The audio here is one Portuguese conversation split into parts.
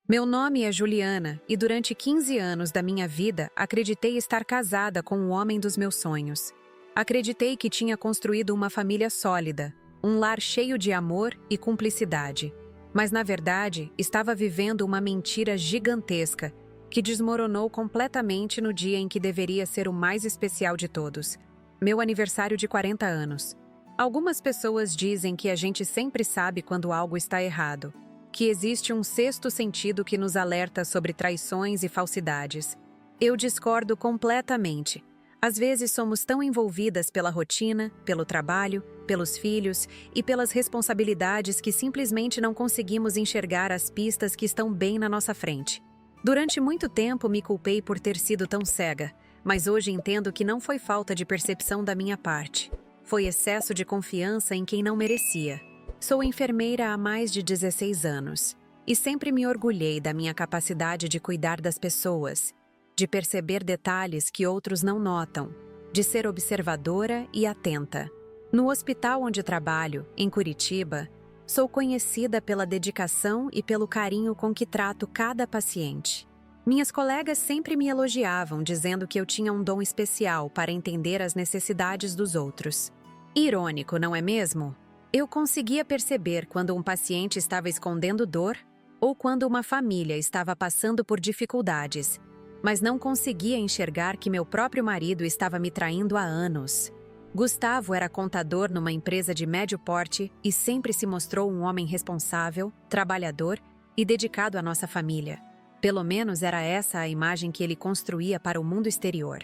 Meu nome é Juliana e durante 15 anos da minha vida acreditei estar casada com o homem dos meus sonhos. Acreditei que tinha construído uma família sólida, um lar cheio de amor e cumplicidade. Mas na verdade, estava vivendo uma mentira gigantesca que desmoronou completamente no dia em que deveria ser o mais especial de todos, meu aniversário de 40 anos. Algumas pessoas dizem que a gente sempre sabe quando algo está errado, que existe um sexto sentido que nos alerta sobre traições e falsidades. Eu discordo completamente. Às vezes somos tão envolvidas pela rotina, pelo trabalho, pelos filhos e pelas responsabilidades que simplesmente não conseguimos enxergar as pistas que estão bem na nossa frente. Durante muito tempo me culpei por ter sido tão cega, mas hoje entendo que não foi falta de percepção da minha parte. Foi excesso de confiança em quem não merecia. Sou enfermeira há mais de 16 anos e sempre me orgulhei da minha capacidade de cuidar das pessoas, de perceber detalhes que outros não notam, de ser observadora e atenta. No hospital onde trabalho, em Curitiba, sou conhecida pela dedicação e pelo carinho com que trato cada paciente. Minhas colegas sempre me elogiavam, dizendo que eu tinha um dom especial para entender as necessidades dos outros. Irônico, não é mesmo? Eu conseguia perceber quando um paciente estava escondendo dor ou quando uma família estava passando por dificuldades, mas não conseguia enxergar que meu próprio marido estava me traindo há anos. Gustavo era contador numa empresa de médio porte e sempre se mostrou um homem responsável, trabalhador e dedicado à nossa família. Pelo menos era essa a imagem que ele construía para o mundo exterior.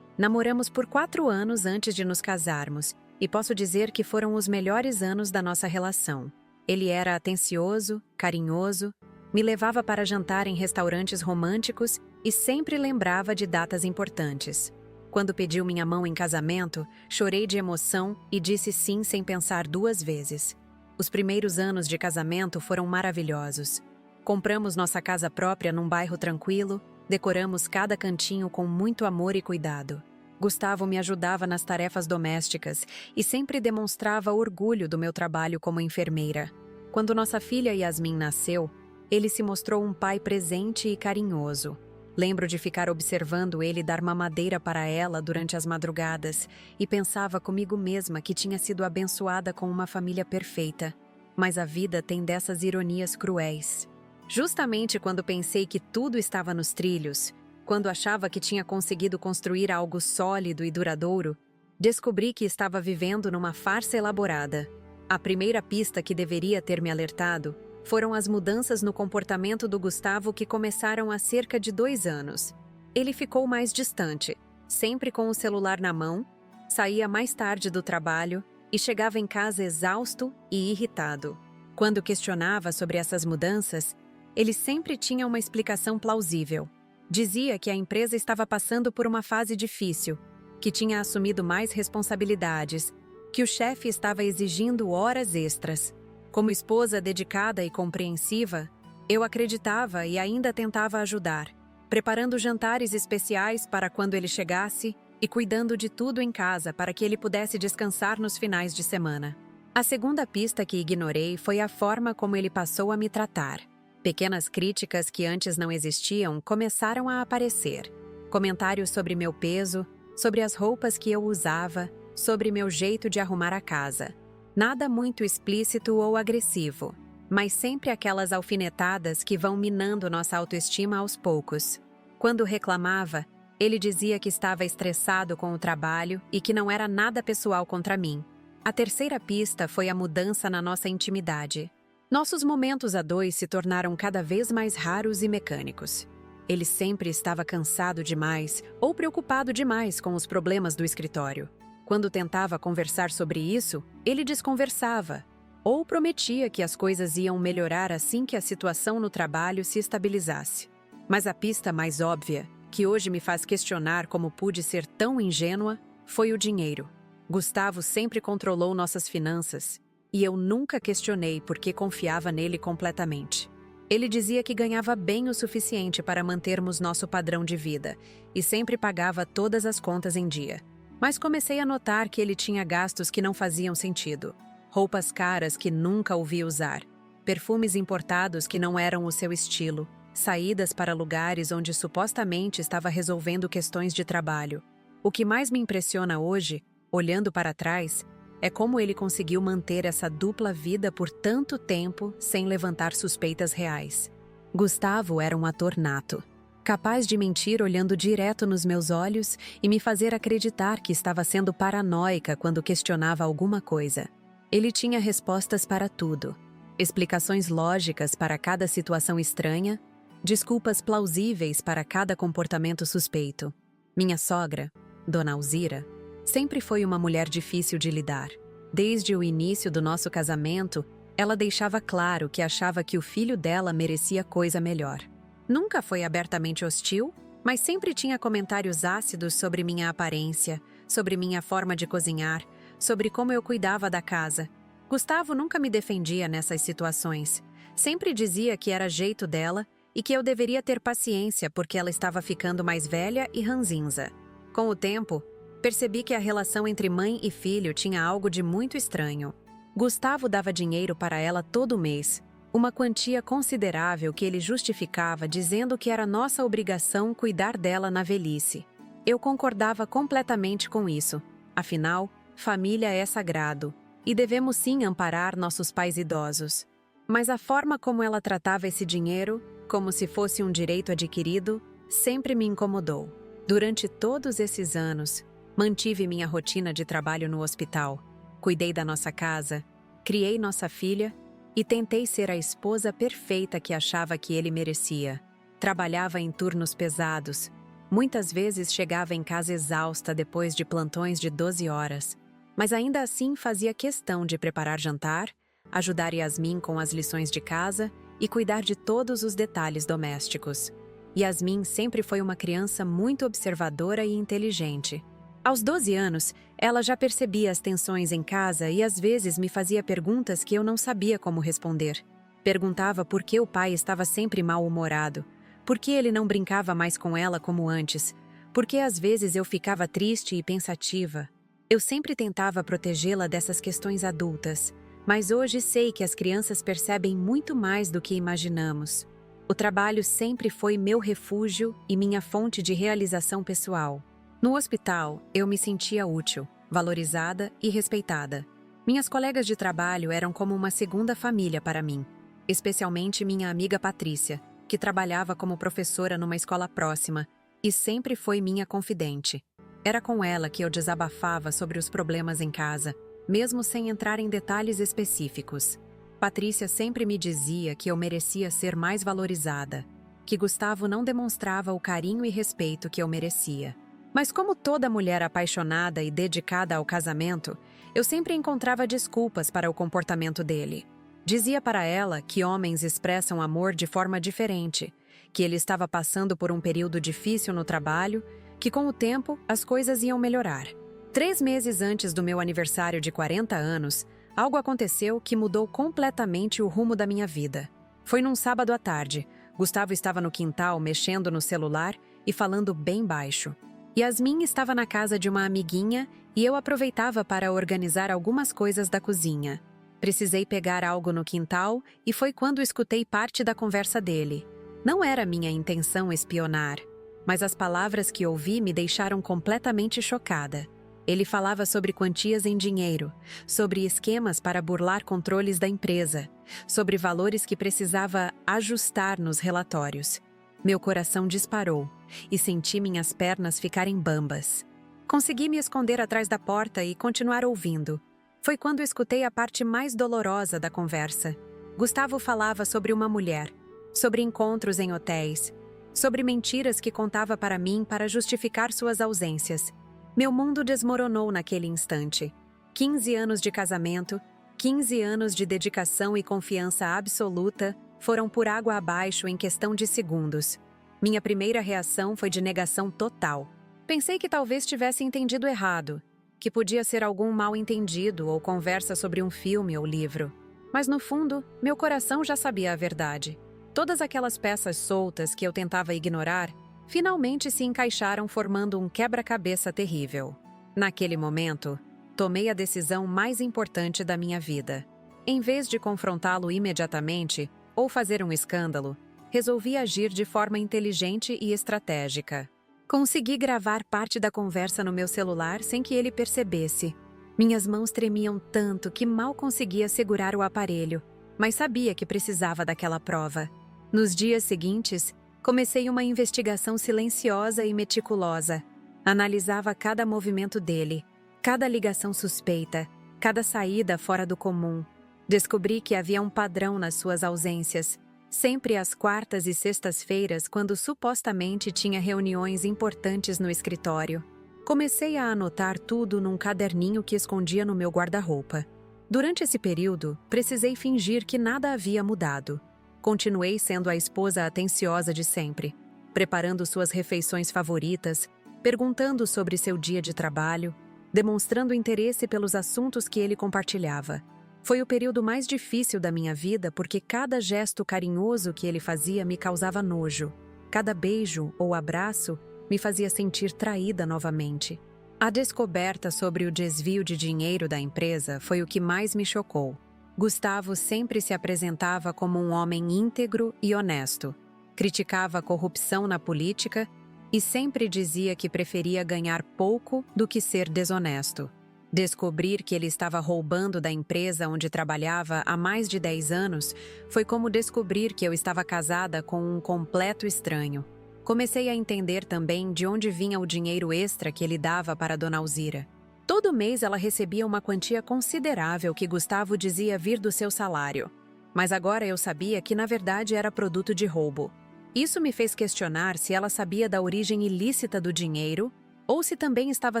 Namoramos por 4 anos antes de nos casarmos e posso dizer que foram os melhores anos da nossa relação. Ele era atencioso, carinhoso, me levava para jantar em restaurantes românticos e sempre lembrava de datas importantes. Quando pediu minha mão em casamento, chorei de emoção e disse sim sem pensar 2 vezes. Os primeiros anos de casamento foram maravilhosos. Compramos nossa casa própria num bairro tranquilo, decoramos cada cantinho com muito amor e cuidado. Gustavo me ajudava nas tarefas domésticas e sempre demonstrava orgulho do meu trabalho como enfermeira. Quando nossa filha Yasmin nasceu, ele se mostrou um pai presente e carinhoso. Lembro de ficar observando ele dar mamadeira para ela durante as madrugadas e pensava comigo mesma que tinha sido abençoada com uma família perfeita. Mas a vida tem dessas ironias cruéis. Justamente quando pensei que tudo estava nos trilhos, quando achava que tinha conseguido construir algo sólido e duradouro, descobri que estava vivendo numa farsa elaborada. A primeira pista que deveria ter me alertado foram as mudanças no comportamento do Gustavo que começaram há cerca de 2 anos. Ele ficou mais distante, sempre com o celular na mão, saía mais tarde do trabalho e chegava em casa exausto e irritado. Quando questionava sobre essas mudanças, ele sempre tinha uma explicação plausível. Dizia que a empresa estava passando por uma fase difícil, que tinha assumido mais responsabilidades, que o chefe estava exigindo horas extras. Como esposa dedicada e compreensiva, eu acreditava e ainda tentava ajudar, preparando jantares especiais para quando ele chegasse e cuidando de tudo em casa para que ele pudesse descansar nos finais de semana. A segunda pista que ignorei foi a forma como ele passou a me tratar. Pequenas críticas que antes não existiam começaram a aparecer. Comentários sobre meu peso, sobre as roupas que eu usava, sobre meu jeito de arrumar a casa. Nada muito explícito ou agressivo, mas sempre aquelas alfinetadas que vão minando nossa autoestima aos poucos. Quando reclamava, ele dizia que estava estressado com o trabalho e que não era nada pessoal contra mim. A terceira pista foi a mudança na nossa intimidade. Nossos momentos a 2 se tornaram cada vez mais raros e mecânicos. Ele sempre estava cansado demais ou preocupado demais com os problemas do escritório. Quando tentava conversar sobre isso, ele desconversava, ou prometia que as coisas iam melhorar assim que a situação no trabalho se estabilizasse. Mas a pista mais óbvia, que hoje me faz questionar como pude ser tão ingênua, foi o dinheiro. Gustavo sempre controlou nossas finanças, e eu nunca questionei porque confiava nele completamente. Ele dizia que ganhava bem o suficiente para mantermos nosso padrão de vida, e sempre pagava todas as contas em dia. Mas comecei a notar que ele tinha gastos que não faziam sentido. Roupas caras que nunca ouvi usar, perfumes importados que não eram o seu estilo, saídas para lugares onde supostamente estava resolvendo questões de trabalho. O que mais me impressiona hoje, olhando para trás, é como ele conseguiu manter essa dupla vida por tanto tempo sem levantar suspeitas reais. Gustavo era um ator nato, capaz de mentir olhando direto nos meus olhos e me fazer acreditar que estava sendo paranoica quando questionava alguma coisa. Ele tinha respostas para tudo, explicações lógicas para cada situação estranha, desculpas plausíveis para cada comportamento suspeito. Minha sogra, Dona Alzira, sempre foi uma mulher difícil de lidar. Desde o início do nosso casamento, ela deixava claro que achava que o filho dela merecia coisa melhor. Nunca foi abertamente hostil, mas sempre tinha comentários ácidos sobre minha aparência, sobre minha forma de cozinhar, sobre como eu cuidava da casa. Gustavo nunca me defendia nessas situações. Sempre dizia que era jeito dela e que eu deveria ter paciência porque ela estava ficando mais velha e ranzinza. Com o tempo, percebi que a relação entre mãe e filho tinha algo de muito estranho. Gustavo dava dinheiro para ela todo mês, uma quantia considerável que ele justificava dizendo que era nossa obrigação cuidar dela na velhice. Eu concordava completamente com isso. Afinal, família é sagrado e devemos sim amparar nossos pais idosos. Mas a forma como ela tratava esse dinheiro, como se fosse um direito adquirido, sempre me incomodou. Durante todos esses anos, mantive minha rotina de trabalho no hospital, cuidei da nossa casa, criei nossa filha e tentei ser a esposa perfeita que achava que ele merecia. Trabalhava em turnos pesados, muitas vezes chegava em casa exausta depois de plantões de 12 horas, mas ainda assim fazia questão de preparar jantar, ajudar Yasmin com as lições de casa e cuidar de todos os detalhes domésticos. Yasmin sempre foi uma criança muito observadora e inteligente. Aos 12 anos, ela já percebia as tensões em casa e às vezes me fazia perguntas que eu não sabia como responder. Perguntava por que o pai estava sempre mal-humorado, por que ele não brincava mais com ela como antes, por que às vezes eu ficava triste e pensativa. Eu sempre tentava protegê-la dessas questões adultas, mas hoje sei que as crianças percebem muito mais do que imaginamos. O trabalho sempre foi meu refúgio e minha fonte de realização pessoal. No hospital, eu me sentia útil, valorizada e respeitada. Minhas colegas de trabalho eram como uma segunda família para mim, especialmente minha amiga Patrícia, que trabalhava como professora numa escola próxima e sempre foi minha confidente. Era com ela que eu desabafava sobre os problemas em casa, mesmo sem entrar em detalhes específicos. Patrícia sempre me dizia que eu merecia ser mais valorizada, que Gustavo não demonstrava o carinho e respeito que eu merecia. Mas como toda mulher apaixonada e dedicada ao casamento, eu sempre encontrava desculpas para o comportamento dele. Dizia para ela que homens expressam amor de forma diferente, que ele estava passando por um período difícil no trabalho, que com o tempo as coisas iam melhorar. 3 meses antes do meu aniversário de 40 anos, algo aconteceu que mudou completamente o rumo da minha vida. Foi num sábado à tarde. Gustavo estava no quintal mexendo no celular e falando bem baixo. Yasmin estava na casa de uma amiguinha e eu aproveitava para organizar algumas coisas da cozinha. Precisei pegar algo no quintal e foi quando escutei parte da conversa dele. Não era minha intenção espionar, mas as palavras que ouvi me deixaram completamente chocada. Ele falava sobre quantias em dinheiro, sobre esquemas para burlar controles da empresa, sobre valores que precisava ajustar nos relatórios. Meu coração disparou e senti minhas pernas ficarem bambas. Consegui me esconder atrás da porta e continuar ouvindo. Foi quando escutei a parte mais dolorosa da conversa. Gustavo falava sobre uma mulher, sobre encontros em hotéis, sobre mentiras que contava para mim para justificar suas ausências. Meu mundo desmoronou naquele instante. 15 anos de casamento, 15 anos de dedicação e confiança absoluta foram por água abaixo em questão de segundos. Minha primeira reação foi de negação total. Pensei que talvez tivesse entendido errado, que podia ser algum mal-entendido ou conversa sobre um filme ou livro. Mas no fundo, meu coração já sabia a verdade. Todas aquelas peças soltas que eu tentava ignorar finalmente se encaixaram formando um quebra-cabeça terrível. Naquele momento, tomei a decisão mais importante da minha vida. Em vez de confrontá-lo imediatamente ou fazer um escândalo, resolvi agir de forma inteligente e estratégica. Consegui gravar parte da conversa no meu celular sem que ele percebesse. Minhas mãos tremiam tanto que mal conseguia segurar o aparelho, mas sabia que precisava daquela prova. Nos dias seguintes, comecei uma investigação silenciosa e meticulosa. Analisava cada movimento dele, cada ligação suspeita, cada saída fora do comum. Descobri que havia um padrão nas suas ausências, sempre às quartas e sextas-feiras, quando supostamente tinha reuniões importantes no escritório. Comecei a anotar tudo num caderninho que escondia no meu guarda-roupa. Durante esse período, precisei fingir que nada havia mudado. Continuei sendo a esposa atenciosa de sempre, preparando suas refeições favoritas, perguntando sobre seu dia de trabalho, demonstrando interesse pelos assuntos que ele compartilhava. Foi o período mais difícil da minha vida porque cada gesto carinhoso que ele fazia me causava nojo. Cada beijo ou abraço me fazia sentir traída novamente. A descoberta sobre o desvio de dinheiro da empresa foi o que mais me chocou. Gustavo sempre se apresentava como um homem íntegro e honesto. Criticava a corrupção na política e sempre dizia que preferia ganhar pouco do que ser desonesto. Descobrir que ele estava roubando da empresa onde trabalhava há mais de 10 anos foi como descobrir que eu estava casada com um completo estranho. Comecei a entender também de onde vinha o dinheiro extra que ele dava para Dona Alzira. Todo mês ela recebia uma quantia considerável que Gustavo dizia vir do seu salário. Mas agora eu sabia que na verdade era produto de roubo. Isso me fez questionar se ela sabia da origem ilícita do dinheiro ou se também estava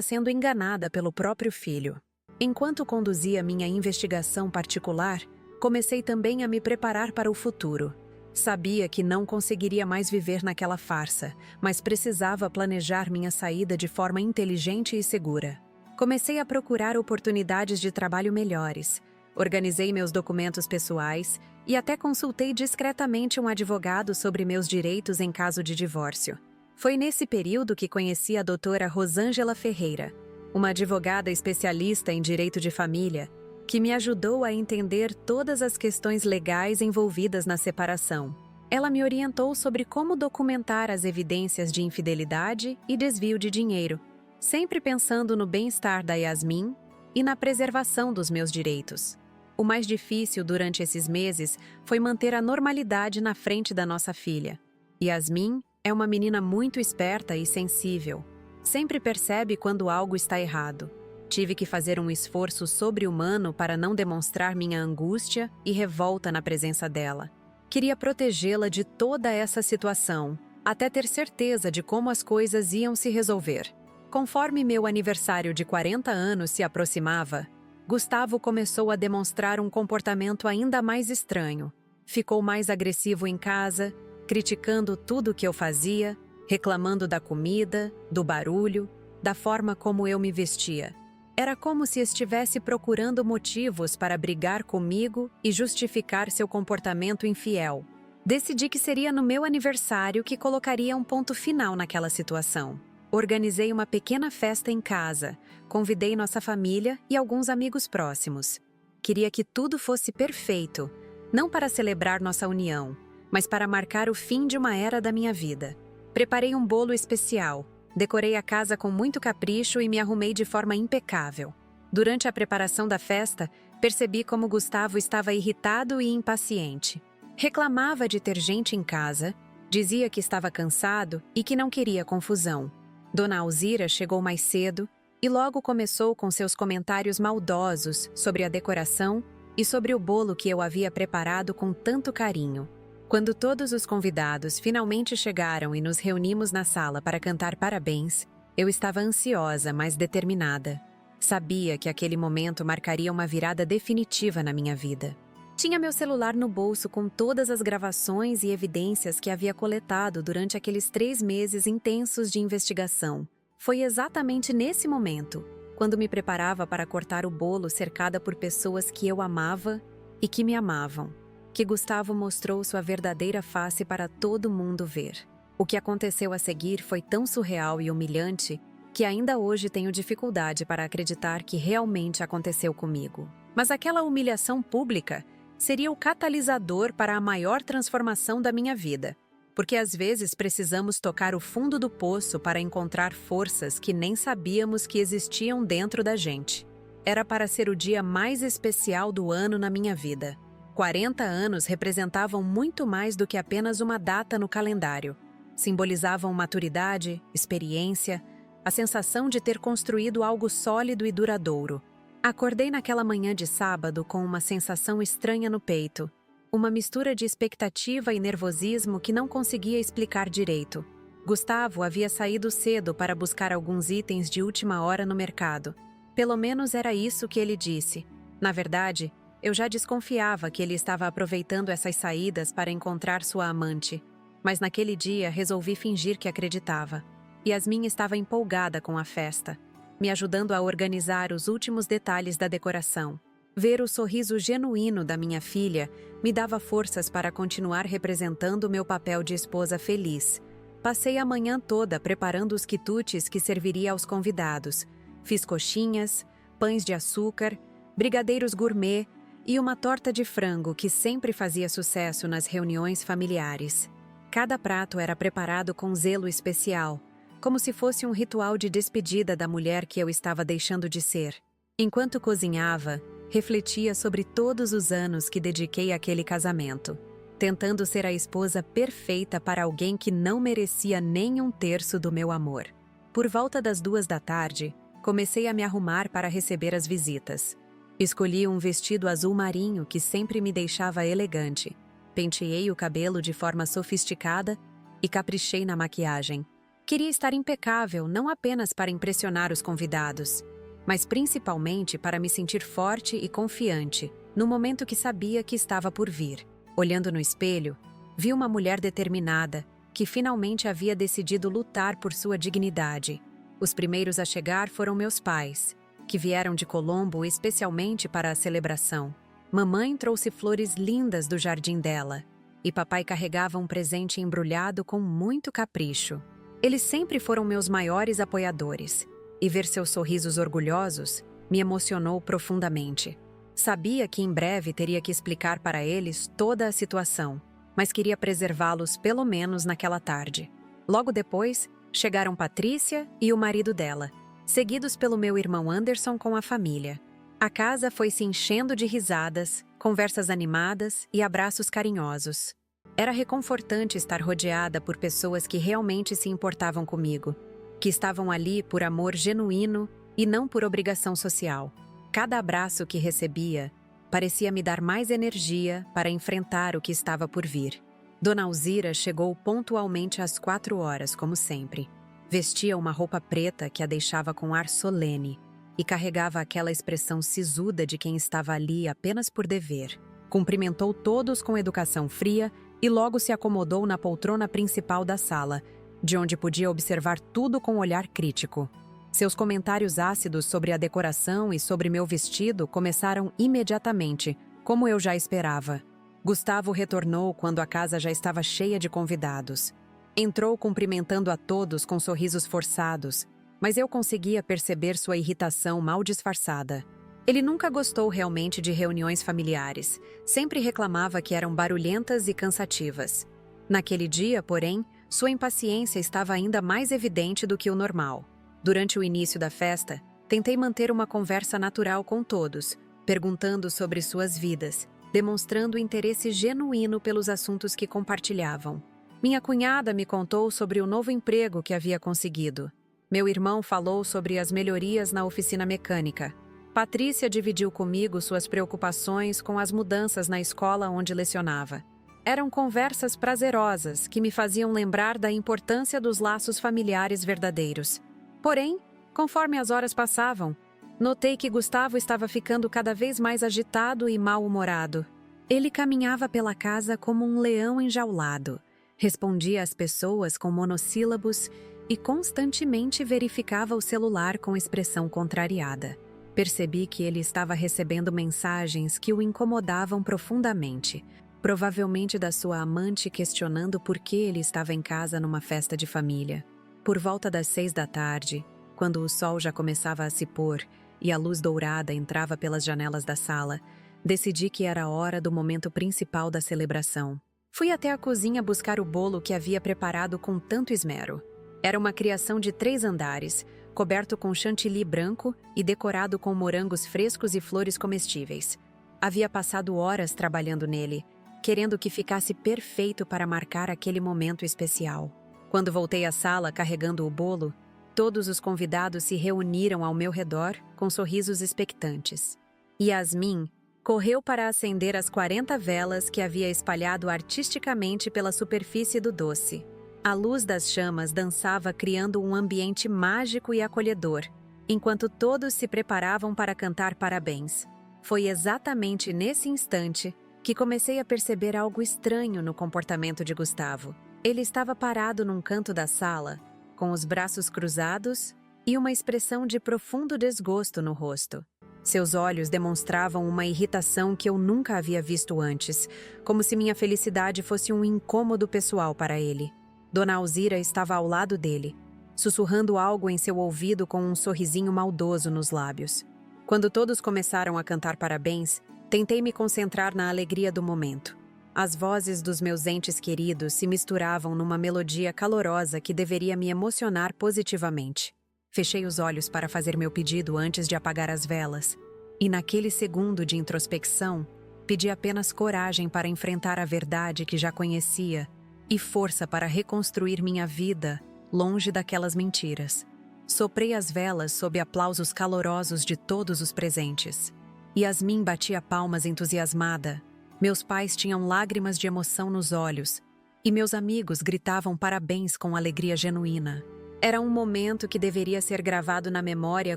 sendo enganada pelo próprio filho. Enquanto conduzia minha investigação particular, comecei também a me preparar para o futuro. Sabia que não conseguiria mais viver naquela farsa, mas precisava planejar minha saída de forma inteligente e segura. Comecei a procurar oportunidades de trabalho melhores, organizei meus documentos pessoais e até consultei discretamente um advogado sobre meus direitos em caso de divórcio. Foi nesse período que conheci a doutora Rosângela Ferreira, uma advogada especialista em direito de família, que me ajudou a entender todas as questões legais envolvidas na separação. Ela me orientou sobre como documentar as evidências de infidelidade e desvio de dinheiro, sempre pensando no bem-estar da Yasmin e na preservação dos meus direitos. O mais difícil durante esses meses foi manter a normalidade na frente da nossa filha. Yasmin é uma menina muito esperta e sensível. Sempre percebe quando algo está errado. Tive que fazer um esforço sobre-humano para não demonstrar minha angústia e revolta na presença dela. Queria protegê-la de toda essa situação, até ter certeza de como as coisas iam se resolver. Conforme meu aniversário de 40 anos se aproximava, Gustavo começou a demonstrar um comportamento ainda mais estranho. Ficou mais agressivo em casa, criticando tudo o que eu fazia, reclamando da comida, do barulho, da forma como eu me vestia. Era como se estivesse procurando motivos para brigar comigo e justificar seu comportamento infiel. Decidi que seria no meu aniversário que colocaria um ponto final naquela situação. Organizei uma pequena festa em casa, convidei nossa família e alguns amigos próximos. Queria que tudo fosse perfeito, não para celebrar nossa união, mas para marcar o fim de uma era da minha vida. Preparei um bolo especial, decorei a casa com muito capricho e me arrumei de forma impecável. Durante a preparação da festa, percebi como Gustavo estava irritado e impaciente. Reclamava de ter gente em casa, dizia que estava cansado e que não queria confusão. Dona Alzira chegou mais cedo e logo começou com seus comentários maldosos sobre a decoração e sobre o bolo que eu havia preparado com tanto carinho. Quando todos os convidados finalmente chegaram e nos reunimos na sala para cantar parabéns, eu estava ansiosa, mas determinada. Sabia que aquele momento marcaria uma virada definitiva na minha vida. Tinha meu celular no bolso com todas as gravações e evidências que havia coletado durante aqueles 3 meses intensos de investigação. Foi exatamente nesse momento, quando me preparava para cortar o bolo cercada por pessoas que eu amava e que me amavam, que Gustavo mostrou sua verdadeira face para todo mundo ver. O que aconteceu a seguir foi tão surreal e humilhante que ainda hoje tenho dificuldade para acreditar que realmente aconteceu comigo. Mas aquela humilhação pública seria o catalisador para a maior transformação da minha vida. porque às vezes precisamos tocar o fundo do poço para encontrar forças que nem sabíamos que existiam dentro da gente. Era para ser o dia mais especial do ano na minha vida. 40 anos representavam muito mais do que apenas uma data no calendário. Simbolizavam maturidade, experiência, a sensação de ter construído algo sólido e duradouro. Acordei naquela manhã de sábado com uma sensação estranha no peito. Uma mistura de expectativa e nervosismo que não conseguia explicar direito. Gustavo havia saído cedo para buscar alguns itens de última hora no mercado. Pelo menos era isso que ele disse. Na verdade, eu já desconfiava que ele estava aproveitando essas saídas para encontrar sua amante. Mas naquele dia resolvi fingir que acreditava. Yasmin estava empolgada com a festa, me ajudando a organizar os últimos detalhes da decoração. Ver o sorriso genuíno da minha filha me dava forças para continuar representando o meu papel de esposa feliz. Passei a manhã toda preparando os quitutes que serviria aos convidados. Fiz coxinhas, pães de açúcar, brigadeiros gourmet e uma torta de frango que sempre fazia sucesso nas reuniões familiares. Cada prato era preparado com zelo especial, como se fosse um ritual de despedida da mulher que eu estava deixando de ser. Enquanto cozinhava, refletia sobre todos os anos que dediquei àquele casamento, tentando ser a esposa perfeita para alguém que não merecia nem um terço do meu amor. Por volta das 2 da tarde, comecei a me arrumar para receber as visitas. Escolhi um vestido azul marinho que sempre me deixava elegante. Penteei o cabelo de forma sofisticada e caprichei na maquiagem. Queria estar impecável não apenas para impressionar os convidados, mas principalmente para me sentir forte e confiante no momento que sabia que estava por vir. Olhando no espelho, vi uma mulher determinada que finalmente havia decidido lutar por sua dignidade. Os primeiros a chegar foram meus pais, que vieram de Colombo especialmente para a celebração. Mamãe trouxe flores lindas do jardim dela, e papai carregava um presente embrulhado com muito capricho. Eles sempre foram meus maiores apoiadores, e ver seus sorrisos orgulhosos me emocionou profundamente. Sabia que em breve teria que explicar para eles toda a situação, mas queria preservá-los pelo menos naquela tarde. Logo depois, chegaram Patrícia e o marido dela, seguidos pelo meu irmão Anderson com a família. A casa foi se enchendo de risadas, conversas animadas e abraços carinhosos. Era reconfortante estar rodeada por pessoas que realmente se importavam comigo, que estavam ali por amor genuíno e não por obrigação social. Cada abraço que recebia parecia me dar mais energia para enfrentar o que estava por vir. Dona Alzira chegou pontualmente às 4 horas, como sempre. Vestia uma roupa preta que a deixava com ar solene e carregava aquela expressão sisuda de quem estava ali apenas por dever. Cumprimentou todos com educação fria e logo se acomodou na poltrona principal da sala, de onde podia observar tudo com olhar crítico. Seus comentários ácidos sobre a decoração e sobre meu vestido começaram imediatamente, como eu já esperava. Gustavo retornou quando a casa já estava cheia de convidados. Entrou cumprimentando a todos com sorrisos forçados, mas eu conseguia perceber sua irritação mal disfarçada. Ele nunca gostou realmente de reuniões familiares, sempre reclamava que eram barulhentas e cansativas. Naquele dia, porém, sua impaciência estava ainda mais evidente do que o normal. Durante o início da festa, tentei manter uma conversa natural com todos, perguntando sobre suas vidas, demonstrando interesse genuíno pelos assuntos que compartilhavam. Minha cunhada me contou sobre o novo emprego que havia conseguido. Meu irmão falou sobre as melhorias na oficina mecânica. Patrícia dividiu comigo suas preocupações com as mudanças na escola onde lecionava. Eram conversas prazerosas que me faziam lembrar da importância dos laços familiares verdadeiros. Porém, conforme as horas passavam, notei que Gustavo estava ficando cada vez mais agitado e mal-humorado. Ele caminhava pela casa como um leão enjaulado, respondia às pessoas com monossílabos e constantemente verificava o celular com expressão contrariada. Percebi que ele estava recebendo mensagens que o incomodavam profundamente, provavelmente da sua amante questionando por que ele estava em casa numa festa de família. Por volta das 6 da tarde, quando o sol já começava a se pôr e a luz dourada entrava pelas janelas da sala, decidi que era a hora do momento principal da celebração. Fui até a cozinha buscar o bolo que havia preparado com tanto esmero. Era uma criação de 3 andares, coberto com chantilly branco e decorado com morangos frescos e flores comestíveis. Havia passado horas trabalhando nele, querendo que ficasse perfeito para marcar aquele momento especial. Quando voltei à sala carregando o bolo, todos os convidados se reuniram ao meu redor com sorrisos expectantes. Yasmin correu para acender as 40 velas que havia espalhado artisticamente pela superfície do doce. A luz das chamas dançava criando um ambiente mágico e acolhedor, enquanto todos se preparavam para cantar parabéns. Foi exatamente nesse instante que comecei a perceber algo estranho no comportamento de Gustavo. Ele estava parado num canto da sala, com os braços cruzados e uma expressão de profundo desgosto no rosto. Seus olhos demonstravam uma irritação que eu nunca havia visto antes, como se minha felicidade fosse um incômodo pessoal para ele. Dona Alzira estava ao lado dele, sussurrando algo em seu ouvido com um sorrisinho maldoso nos lábios. Quando todos começaram a cantar parabéns, tentei me concentrar na alegria do momento. As vozes dos meus entes queridos se misturavam numa melodia calorosa que deveria me emocionar positivamente. Fechei os olhos para fazer meu pedido antes de apagar as velas, e naquele segundo de introspecção, pedi apenas coragem para enfrentar a verdade que já conhecia e força para reconstruir minha vida longe daquelas mentiras. Soprei as velas sob aplausos calorosos de todos os presentes. Yasmin batia palmas entusiasmada. Meus pais tinham lágrimas de emoção nos olhos, e meus amigos gritavam parabéns com alegria genuína. Era um momento que deveria ser gravado na memória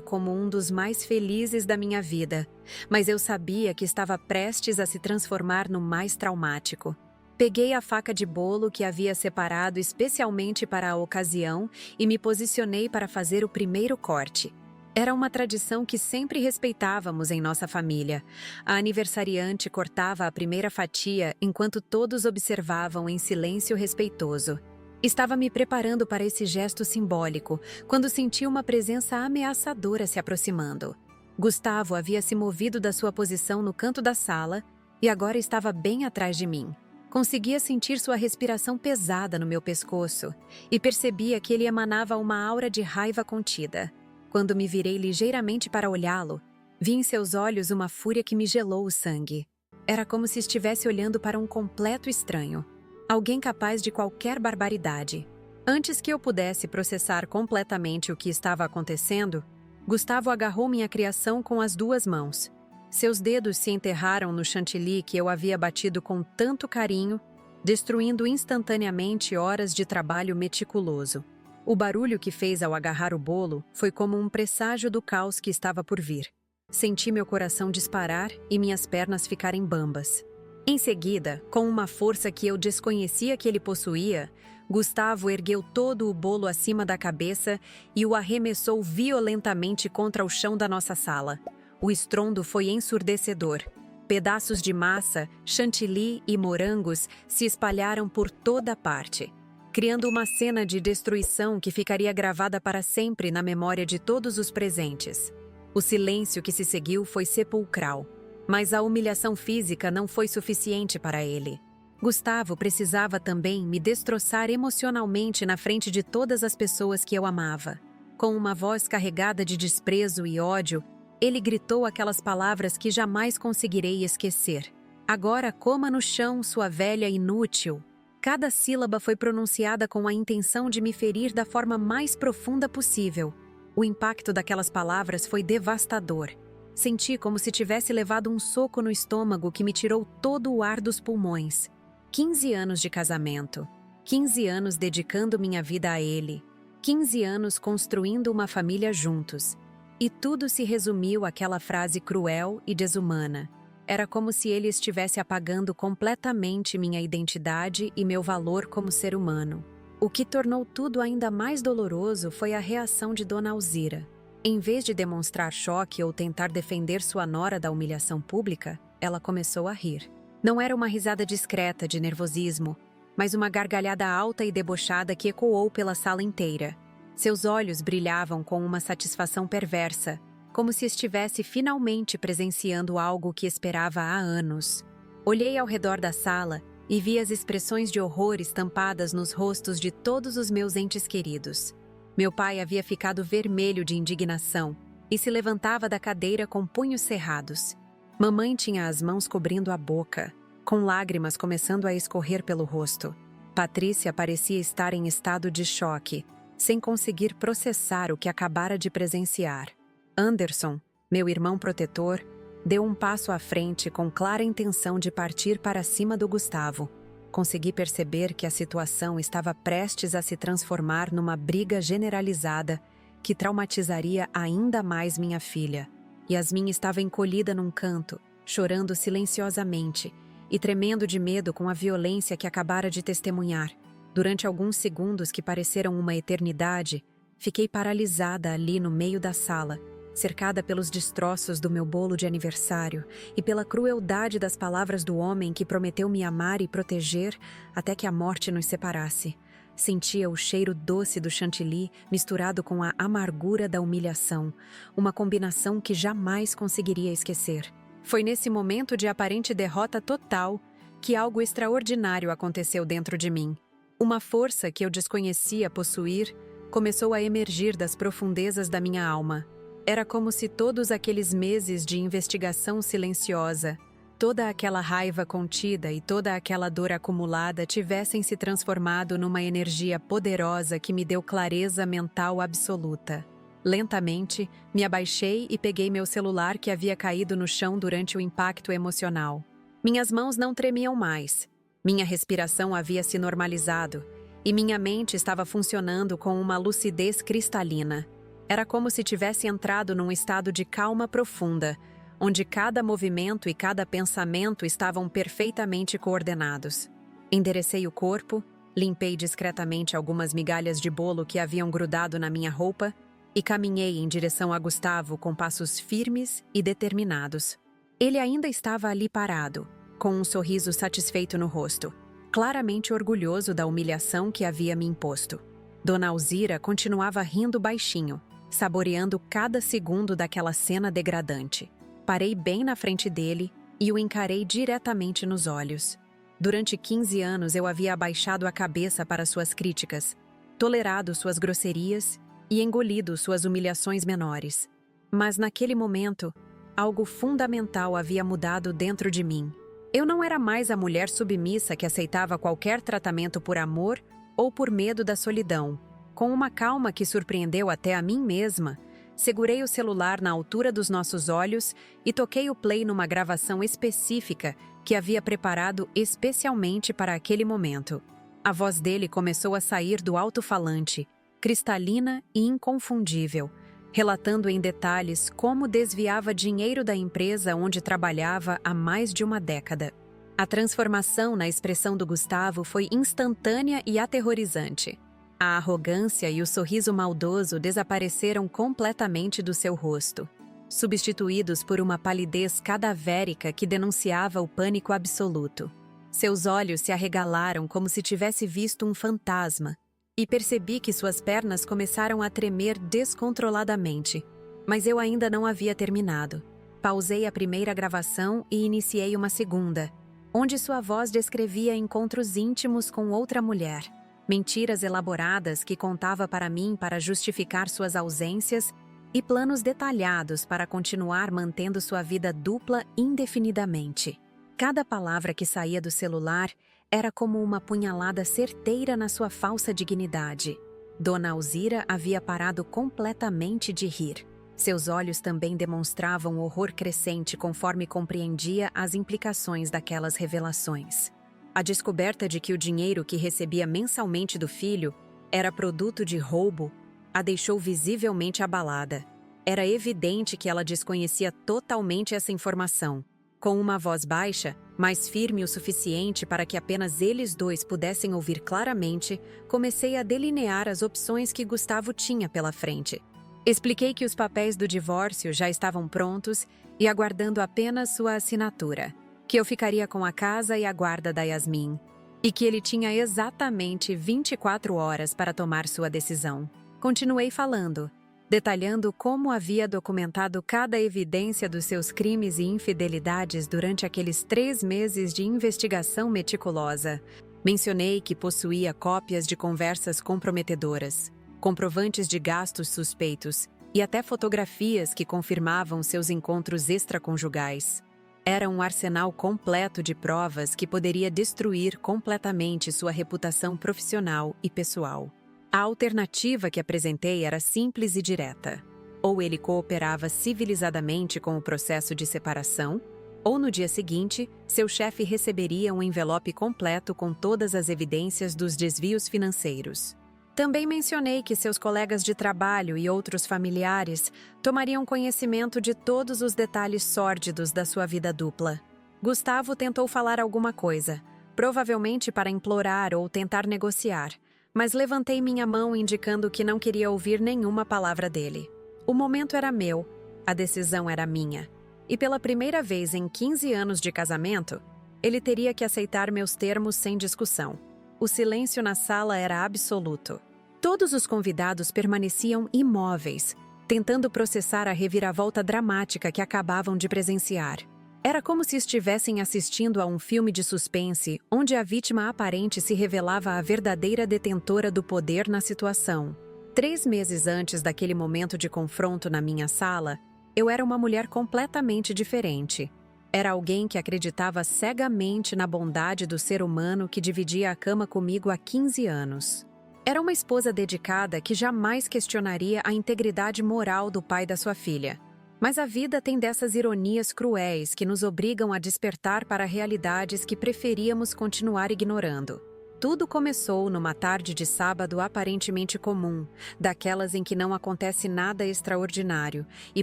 como um dos mais felizes da minha vida, mas eu sabia que estava prestes a se transformar no mais traumático. Peguei a faca de bolo que havia separado especialmente para a ocasião e me posicionei para fazer o primeiro corte. Era uma tradição que sempre respeitávamos em nossa família. A aniversariante cortava a primeira fatia enquanto todos observavam em silêncio respeitoso. Estava me preparando para esse gesto simbólico, quando senti uma presença ameaçadora se aproximando. Gustavo havia se movido da sua posição no canto da sala e agora estava bem atrás de mim. Conseguia sentir sua respiração pesada no meu pescoço e percebia que ele emanava uma aura de raiva contida. Quando me virei ligeiramente para olhá-lo, vi em seus olhos uma fúria que me gelou o sangue. Era como se estivesse olhando para um completo estranho. Alguém capaz de qualquer barbaridade. Antes que eu pudesse processar completamente o que estava acontecendo, Gustavo agarrou minha criação com as 2 mãos. Seus dedos se enterraram no chantilly que eu havia batido com tanto carinho, destruindo instantaneamente horas de trabalho meticuloso. O barulho que fez ao agarrar o bolo foi como um presságio do caos que estava por vir. Senti meu coração disparar e minhas pernas ficarem bambas. Em seguida, com uma força que eu desconhecia que ele possuía, Gustavo ergueu todo o bolo acima da cabeça e o arremessou violentamente contra o chão da nossa sala. O estrondo foi ensurdecedor. Pedaços de massa, chantilly e morangos se espalharam por toda parte, criando uma cena de destruição que ficaria gravada para sempre na memória de todos os presentes. O silêncio que se seguiu foi sepulcral, mas a humilhação física não foi suficiente para ele. Gustavo precisava também me destroçar emocionalmente na frente de todas as pessoas que eu amava. Com uma voz carregada de desprezo e ódio, ele gritou aquelas palavras que jamais conseguirei esquecer. Agora coma no chão, sua velha inútil. Cada sílaba foi pronunciada com a intenção de me ferir da forma mais profunda possível. O impacto daquelas palavras foi devastador. Senti como se tivesse levado um soco no estômago que me tirou todo o ar dos pulmões. 15 anos de casamento. 15 anos dedicando minha vida a ele. 15 anos construindo uma família juntos. E tudo se resumiu àquela frase cruel e desumana. Era como se ele estivesse apagando completamente minha identidade e meu valor como ser humano. O que tornou tudo ainda mais doloroso foi a reação de Dona Alzira. Em vez de demonstrar choque ou tentar defender sua nora da humilhação pública, ela começou a rir. Não era uma risada discreta de nervosismo, mas uma gargalhada alta e debochada que ecoou pela sala inteira. Seus olhos brilhavam com uma satisfação perversa, como se estivesse finalmente presenciando algo que esperava há anos. Olhei ao redor da sala e vi as expressões de horror estampadas nos rostos de todos os meus entes queridos. Meu pai havia ficado vermelho de indignação e se levantava da cadeira com punhos cerrados. Mamãe tinha as mãos cobrindo a boca, com lágrimas começando a escorrer pelo rosto. Patrícia parecia estar em estado de choque, sem conseguir processar o que acabara de presenciar. Anderson, meu irmão protetor, deu um passo à frente com clara intenção de partir para cima do Gustavo. Consegui perceber que a situação estava prestes a se transformar numa briga generalizada que traumatizaria ainda mais minha filha. Yasmin estava encolhida num canto, chorando silenciosamente e tremendo de medo com a violência que acabara de testemunhar. Durante alguns segundos que pareceram uma eternidade, fiquei paralisada ali no meio da sala, cercada pelos destroços do meu bolo de aniversário e pela crueldade das palavras do homem que prometeu me amar e proteger até que a morte nos separasse. Sentia o cheiro doce do chantilly misturado com a amargura da humilhação, uma combinação que jamais conseguiria esquecer. Foi nesse momento de aparente derrota total que algo extraordinário aconteceu dentro de mim. Uma força que eu desconhecia possuir começou a emergir das profundezas da minha alma. Era como se todos aqueles meses de investigação silenciosa, toda aquela raiva contida e toda aquela dor acumulada tivessem se transformado numa energia poderosa que me deu clareza mental absoluta. Lentamente, me abaixei e peguei meu celular que havia caído no chão durante o impacto emocional. Minhas mãos não tremiam mais. Minha respiração havia se normalizado e minha mente estava funcionando com uma lucidez cristalina. Era como se tivesse entrado num estado de calma profunda, onde cada movimento e cada pensamento estavam perfeitamente coordenados. Enderecei o corpo, limpei discretamente algumas migalhas de bolo que haviam grudado na minha roupa e caminhei em direção a Gustavo com passos firmes e determinados. Ele ainda estava ali parado, com um sorriso satisfeito no rosto, claramente orgulhoso da humilhação que havia me imposto. Dona Alzira continuava rindo baixinho, saboreando cada segundo daquela cena degradante. Parei bem na frente dele e o encarei diretamente nos olhos. Durante 15 anos eu havia abaixado a cabeça para suas críticas, tolerado suas grosserias e engolido suas humilhações menores. Mas naquele momento, algo fundamental havia mudado dentro de mim. Eu não era mais a mulher submissa que aceitava qualquer tratamento por amor ou por medo da solidão. Com uma calma que surpreendeu até a mim mesma, segurei o celular na altura dos nossos olhos e toquei o play numa gravação específica que havia preparado especialmente para aquele momento. A voz dele começou a sair do alto-falante, cristalina e inconfundível, relatando em detalhes como desviava dinheiro da empresa onde trabalhava há mais de uma década. A transformação na expressão do Gustavo foi instantânea e aterrorizante. A arrogância e o sorriso maldoso desapareceram completamente do seu rosto, substituídos por uma palidez cadavérica que denunciava o pânico absoluto. Seus olhos se arregalaram como se tivesse visto um fantasma, e percebi que suas pernas começaram a tremer descontroladamente. Mas eu ainda não havia terminado. Pausei a primeira gravação e iniciei uma segunda, onde sua voz descrevia encontros íntimos com outra mulher. Mentiras elaboradas que contava para mim para justificar suas ausências e planos detalhados para continuar mantendo sua vida dupla indefinidamente. Cada palavra que saía do celular era como uma punhalada certeira na sua falsa dignidade. Dona Alzira havia parado completamente de rir. Seus olhos também demonstravam horror crescente conforme compreendia as implicações daquelas revelações. A descoberta de que o dinheiro que recebia mensalmente do filho era produto de roubo a deixou visivelmente abalada. Era evidente que ela desconhecia totalmente essa informação. Com uma voz baixa, mas firme o suficiente para que apenas eles dois pudessem ouvir claramente, comecei a delinear as opções que Gustavo tinha pela frente. Expliquei que os papéis do divórcio já estavam prontos e aguardando apenas sua assinatura, que eu ficaria com a casa e a guarda da Yasmin, e que ele tinha exatamente 24 horas para tomar sua decisão. Continuei falando, detalhando como havia documentado cada evidência dos seus crimes e infidelidades durante aqueles 3 meses de investigação meticulosa. Mencionei que possuía cópias de conversas comprometedoras, comprovantes de gastos suspeitos e até fotografias que confirmavam seus encontros extraconjugais. Era um arsenal completo de provas que poderia destruir completamente sua reputação profissional e pessoal. A alternativa que apresentei era simples e direta. Ou ele cooperava civilizadamente com o processo de separação, ou no dia seguinte, seu chefe receberia um envelope completo com todas as evidências dos desvios financeiros. Também mencionei que seus colegas de trabalho e outros familiares tomariam conhecimento de todos os detalhes sórdidos da sua vida dupla. Gustavo tentou falar alguma coisa, provavelmente para implorar ou tentar negociar, mas levantei minha mão indicando que não queria ouvir nenhuma palavra dele. O momento era meu, a decisão era minha. E pela primeira vez em 15 anos de casamento, ele teria que aceitar meus termos sem discussão. O silêncio na sala era absoluto. Todos os convidados permaneciam imóveis, tentando processar a reviravolta dramática que acabavam de presenciar. Era como se estivessem assistindo a um filme de suspense, onde a vítima aparente se revelava a verdadeira detentora do poder na situação. 3 meses antes daquele momento de confronto na minha sala, eu era uma mulher completamente diferente. Era alguém que acreditava cegamente na bondade do ser humano que dividia a cama comigo há 15 anos. Era uma esposa dedicada que jamais questionaria a integridade moral do pai da sua filha. Mas a vida tem dessas ironias cruéis que nos obrigam a despertar para realidades que preferíamos continuar ignorando. Tudo começou numa tarde de sábado aparentemente comum, daquelas em que não acontece nada extraordinário e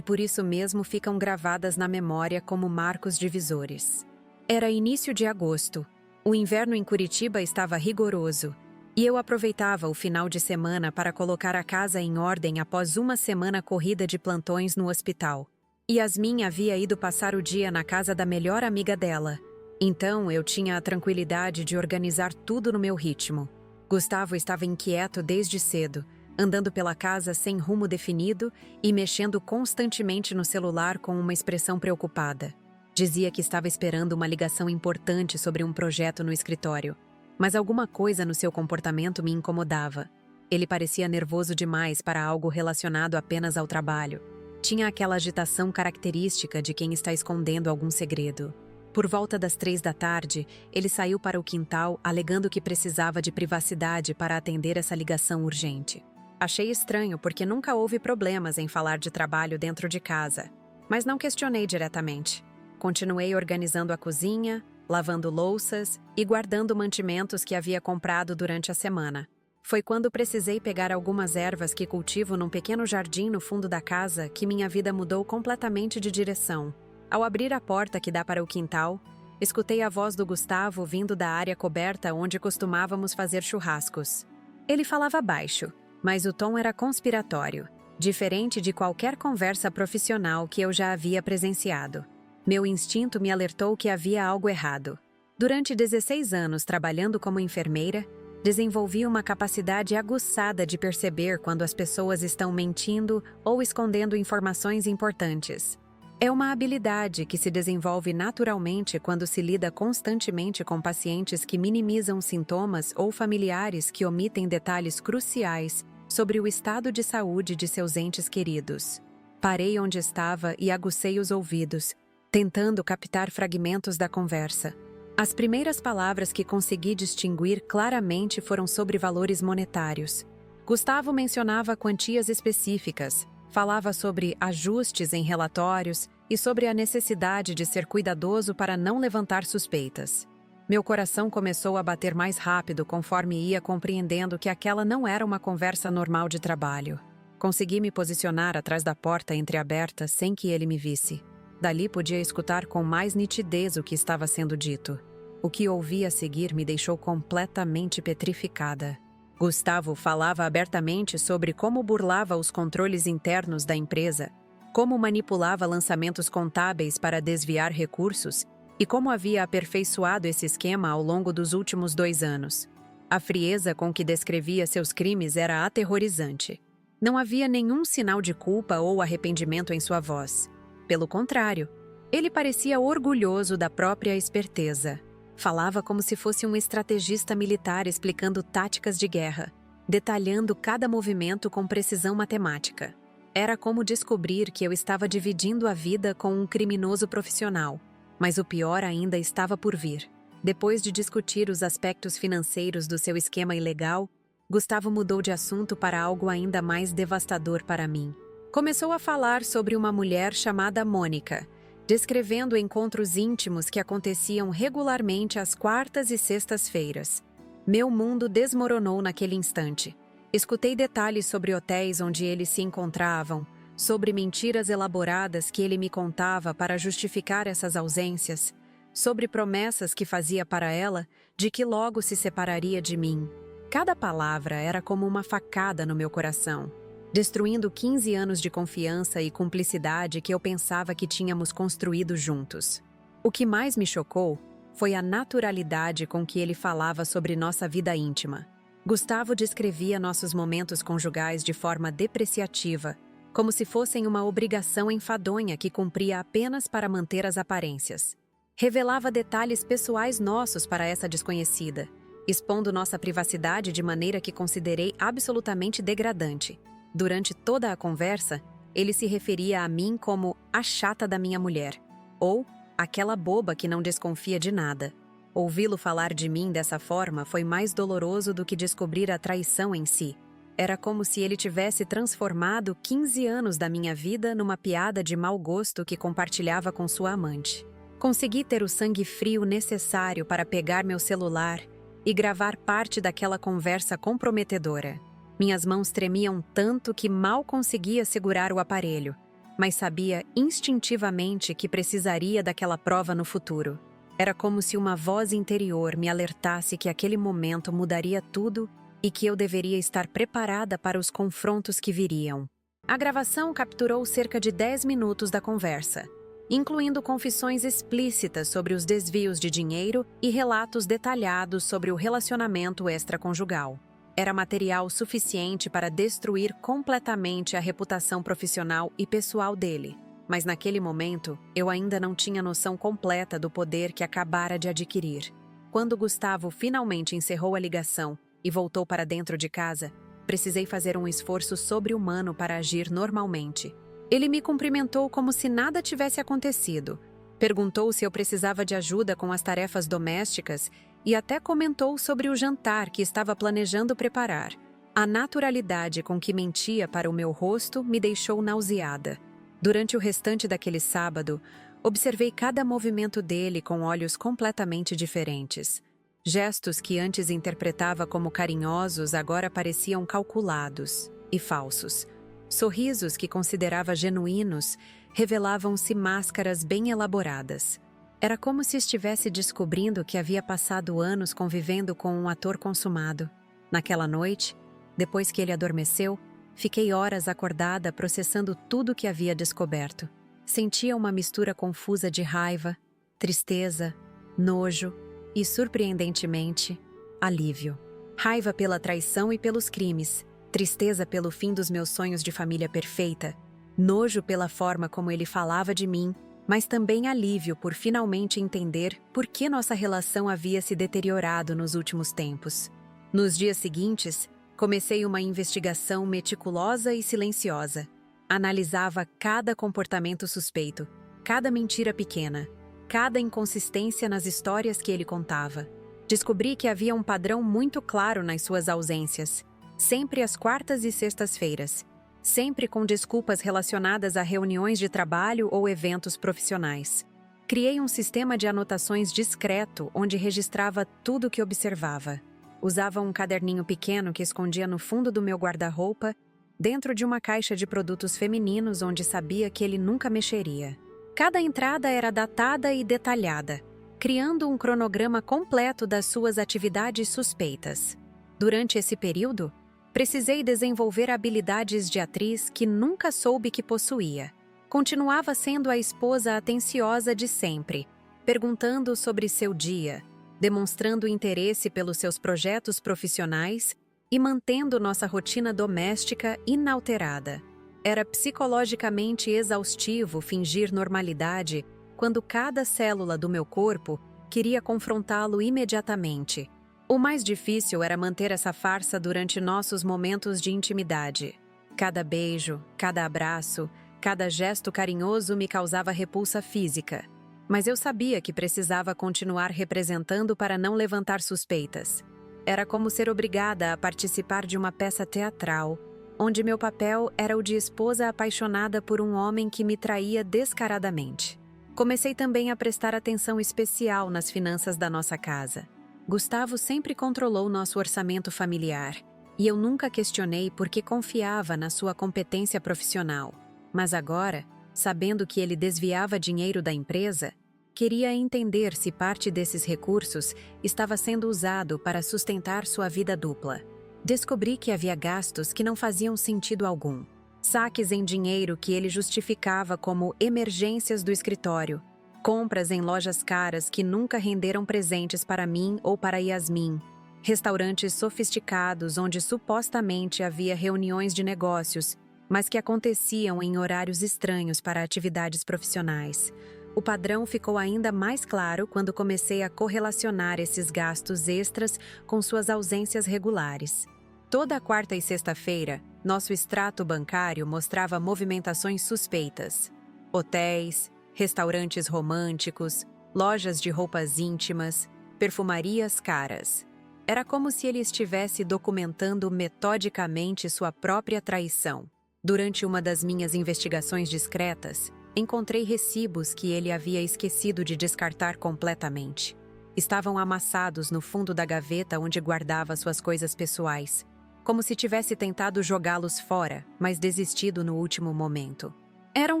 por isso mesmo ficam gravadas na memória como marcos divisores. Era início de agosto. O inverno em Curitiba estava rigoroso e eu aproveitava o final de semana para colocar a casa em ordem após uma semana corrida de plantões no hospital. Yasmin havia ido passar o dia na casa da melhor amiga dela. Então, eu tinha a tranquilidade de organizar tudo no meu ritmo. Gustavo estava inquieto desde cedo, andando pela casa sem rumo definido e mexendo constantemente no celular com uma expressão preocupada. Dizia que estava esperando uma ligação importante sobre um projeto no escritório. Mas alguma coisa no seu comportamento me incomodava. Ele parecia nervoso demais para algo relacionado apenas ao trabalho. Tinha aquela agitação característica de quem está escondendo algum segredo. Por volta das 3 da tarde, ele saiu para o quintal alegando que precisava de privacidade para atender essa ligação urgente. Achei estranho porque nunca houve problemas em falar de trabalho dentro de casa, mas não questionei diretamente. Continuei organizando a cozinha, lavando louças e guardando mantimentos que havia comprado durante a semana. Foi quando precisei pegar algumas ervas que cultivo num pequeno jardim no fundo da casa que minha vida mudou completamente de direção. Ao abrir a porta que dá para o quintal, escutei a voz do Gustavo vindo da área coberta onde costumávamos fazer churrascos. Ele falava baixo, mas o tom era conspiratório, diferente de qualquer conversa profissional que eu já havia presenciado. Meu instinto me alertou que havia algo errado. Durante 16 anos trabalhando como enfermeira, desenvolvi uma capacidade aguçada de perceber quando as pessoas estão mentindo ou escondendo informações importantes. É uma habilidade que se desenvolve naturalmente quando se lida constantemente com pacientes que minimizam sintomas ou familiares que omitem detalhes cruciais sobre o estado de saúde de seus entes queridos. Parei onde estava e agucei os ouvidos, tentando captar fragmentos da conversa. As primeiras palavras que consegui distinguir claramente foram sobre valores monetários. Gustavo mencionava quantias específicas, falava sobre ajustes em relatórios e sobre a necessidade de ser cuidadoso para não levantar suspeitas. Meu coração começou a bater mais rápido conforme ia compreendendo que aquela não era uma conversa normal de trabalho. Consegui me posicionar atrás da porta entreaberta sem que ele me visse. Dali podia escutar com mais nitidez o que estava sendo dito. O que ouvi a seguir me deixou completamente petrificada. Gustavo falava abertamente sobre como burlava os controles internos da empresa, como manipulava lançamentos contábeis para desviar recursos e como havia aperfeiçoado esse esquema ao longo dos últimos 2 anos. A frieza com que descrevia seus crimes era aterrorizante. Não havia nenhum sinal de culpa ou arrependimento em sua voz. Pelo contrário, ele parecia orgulhoso da própria esperteza. Falava como se fosse um estrategista militar explicando táticas de guerra, detalhando cada movimento com precisão matemática. Era como descobrir que eu estava dividindo a vida com um criminoso profissional, mas o pior ainda estava por vir. Depois de discutir os aspectos financeiros do seu esquema ilegal, Gustavo mudou de assunto para algo ainda mais devastador para mim. Começou a falar sobre uma mulher chamada Mônica, descrevendo encontros íntimos que aconteciam regularmente às quartas e sextas-feiras. Meu mundo desmoronou naquele instante. Escutei detalhes sobre hotéis onde eles se encontravam, sobre mentiras elaboradas que ele me contava para justificar essas ausências, sobre promessas que fazia para ela de que logo se separaria de mim. Cada palavra era como uma facada no meu coração, destruindo 15 anos de confiança e cumplicidade que eu pensava que tínhamos construído juntos. O que mais me chocou foi a naturalidade com que ele falava sobre nossa vida íntima. Gustavo descrevia nossos momentos conjugais de forma depreciativa, como se fossem uma obrigação enfadonha que cumpria apenas para manter as aparências. Revelava detalhes pessoais nossos para essa desconhecida, expondo nossa privacidade de maneira que considerei absolutamente degradante. Durante toda a conversa, ele se referia a mim como a chata da minha mulher, ou aquela boba que não desconfia de nada. Ouvi-lo falar de mim dessa forma foi mais doloroso do que descobrir a traição em si. Era como se ele tivesse transformado 15 anos da minha vida numa piada de mau gosto que compartilhava com sua amante. Consegui ter o sangue frio necessário para pegar meu celular e gravar parte daquela conversa comprometedora. Minhas mãos tremiam tanto que mal conseguia segurar o aparelho, mas sabia instintivamente que precisaria daquela prova no futuro. Era como se uma voz interior me alertasse que aquele momento mudaria tudo e que eu deveria estar preparada para os confrontos que viriam. A gravação capturou cerca de 10 minutos da conversa, incluindo confissões explícitas sobre os desvios de dinheiro e relatos detalhados sobre o relacionamento extraconjugal. Era material suficiente para destruir completamente a reputação profissional e pessoal dele. Mas naquele momento, eu ainda não tinha noção completa do poder que acabara de adquirir. Quando Gustavo finalmente encerrou a ligação e voltou para dentro de casa, precisei fazer um esforço sobre-humano para agir normalmente. Ele me cumprimentou como se nada tivesse acontecido, perguntou se eu precisava de ajuda com as tarefas domésticas e até comentou sobre o jantar que estava planejando preparar. A naturalidade com que mentia para o meu rosto me deixou nauseada. Durante o restante daquele sábado, observei cada movimento dele com olhos completamente diferentes. Gestos que antes interpretava como carinhosos agora pareciam calculados e falsos. Sorrisos que considerava genuínos revelavam-se máscaras bem elaboradas. Era como se estivesse descobrindo que havia passado anos convivendo com um ator consumado. Naquela noite, depois que ele adormeceu, fiquei horas acordada processando tudo que havia descoberto. Sentia uma mistura confusa de raiva, tristeza, nojo e, surpreendentemente, alívio. Raiva pela traição e pelos crimes, tristeza pelo fim dos meus sonhos de família perfeita, nojo pela forma como ele falava de mim, mas também alívio por finalmente entender por que nossa relação havia se deteriorado nos últimos tempos. Nos dias seguintes, comecei uma investigação meticulosa e silenciosa. Analisava cada comportamento suspeito, cada mentira pequena, cada inconsistência nas histórias que ele contava. Descobri que havia um padrão muito claro nas suas ausências, sempre às quartas e sextas-feiras, sempre com desculpas relacionadas a reuniões de trabalho ou eventos profissionais. Criei um sistema de anotações discreto onde registrava tudo o que observava. Usava um caderninho pequeno que escondia no fundo do meu guarda-roupa, dentro de uma caixa de produtos femininos onde sabia que ele nunca mexeria. Cada entrada era datada e detalhada, criando um cronograma completo das suas atividades suspeitas. Durante esse período, precisei desenvolver habilidades de atriz que nunca soube que possuía. Continuava sendo a esposa atenciosa de sempre, perguntando sobre seu dia, demonstrando interesse pelos seus projetos profissionais e mantendo nossa rotina doméstica inalterada. Era psicologicamente exaustivo fingir normalidade quando cada célula do meu corpo queria confrontá-lo imediatamente. O mais difícil era manter essa farsa durante nossos momentos de intimidade. Cada beijo, cada abraço, cada gesto carinhoso me causava repulsa física. Mas eu sabia que precisava continuar representando para não levantar suspeitas. Era como ser obrigada a participar de uma peça teatral, onde meu papel era o de esposa apaixonada por um homem que me traía descaradamente. Comecei também a prestar atenção especial nas finanças da nossa casa. Gustavo sempre controlou nosso orçamento familiar, e eu nunca questionei porque confiava na sua competência profissional. Mas agora, sabendo que ele desviava dinheiro da empresa, queria entender se parte desses recursos estava sendo usado para sustentar sua vida dupla. Descobri que havia gastos que não faziam sentido algum. Saques em dinheiro que ele justificava como emergências do escritório, compras em lojas caras que nunca renderam presentes para mim ou para Yasmin, restaurantes sofisticados onde supostamente havia reuniões de negócios, mas que aconteciam em horários estranhos para atividades profissionais. O padrão ficou ainda mais claro quando comecei a correlacionar esses gastos extras com suas ausências regulares. Toda quarta e sexta-feira, nosso extrato bancário mostrava movimentações suspeitas. Hotéis, restaurantes românticos, lojas de roupas íntimas, perfumarias caras. Era como se ele estivesse documentando metodicamente sua própria traição. Durante uma das minhas investigações discretas, encontrei recibos que ele havia esquecido de descartar completamente. Estavam amassados no fundo da gaveta onde guardava suas coisas pessoais, como se tivesse tentado jogá-los fora, mas desistido no último momento. Eram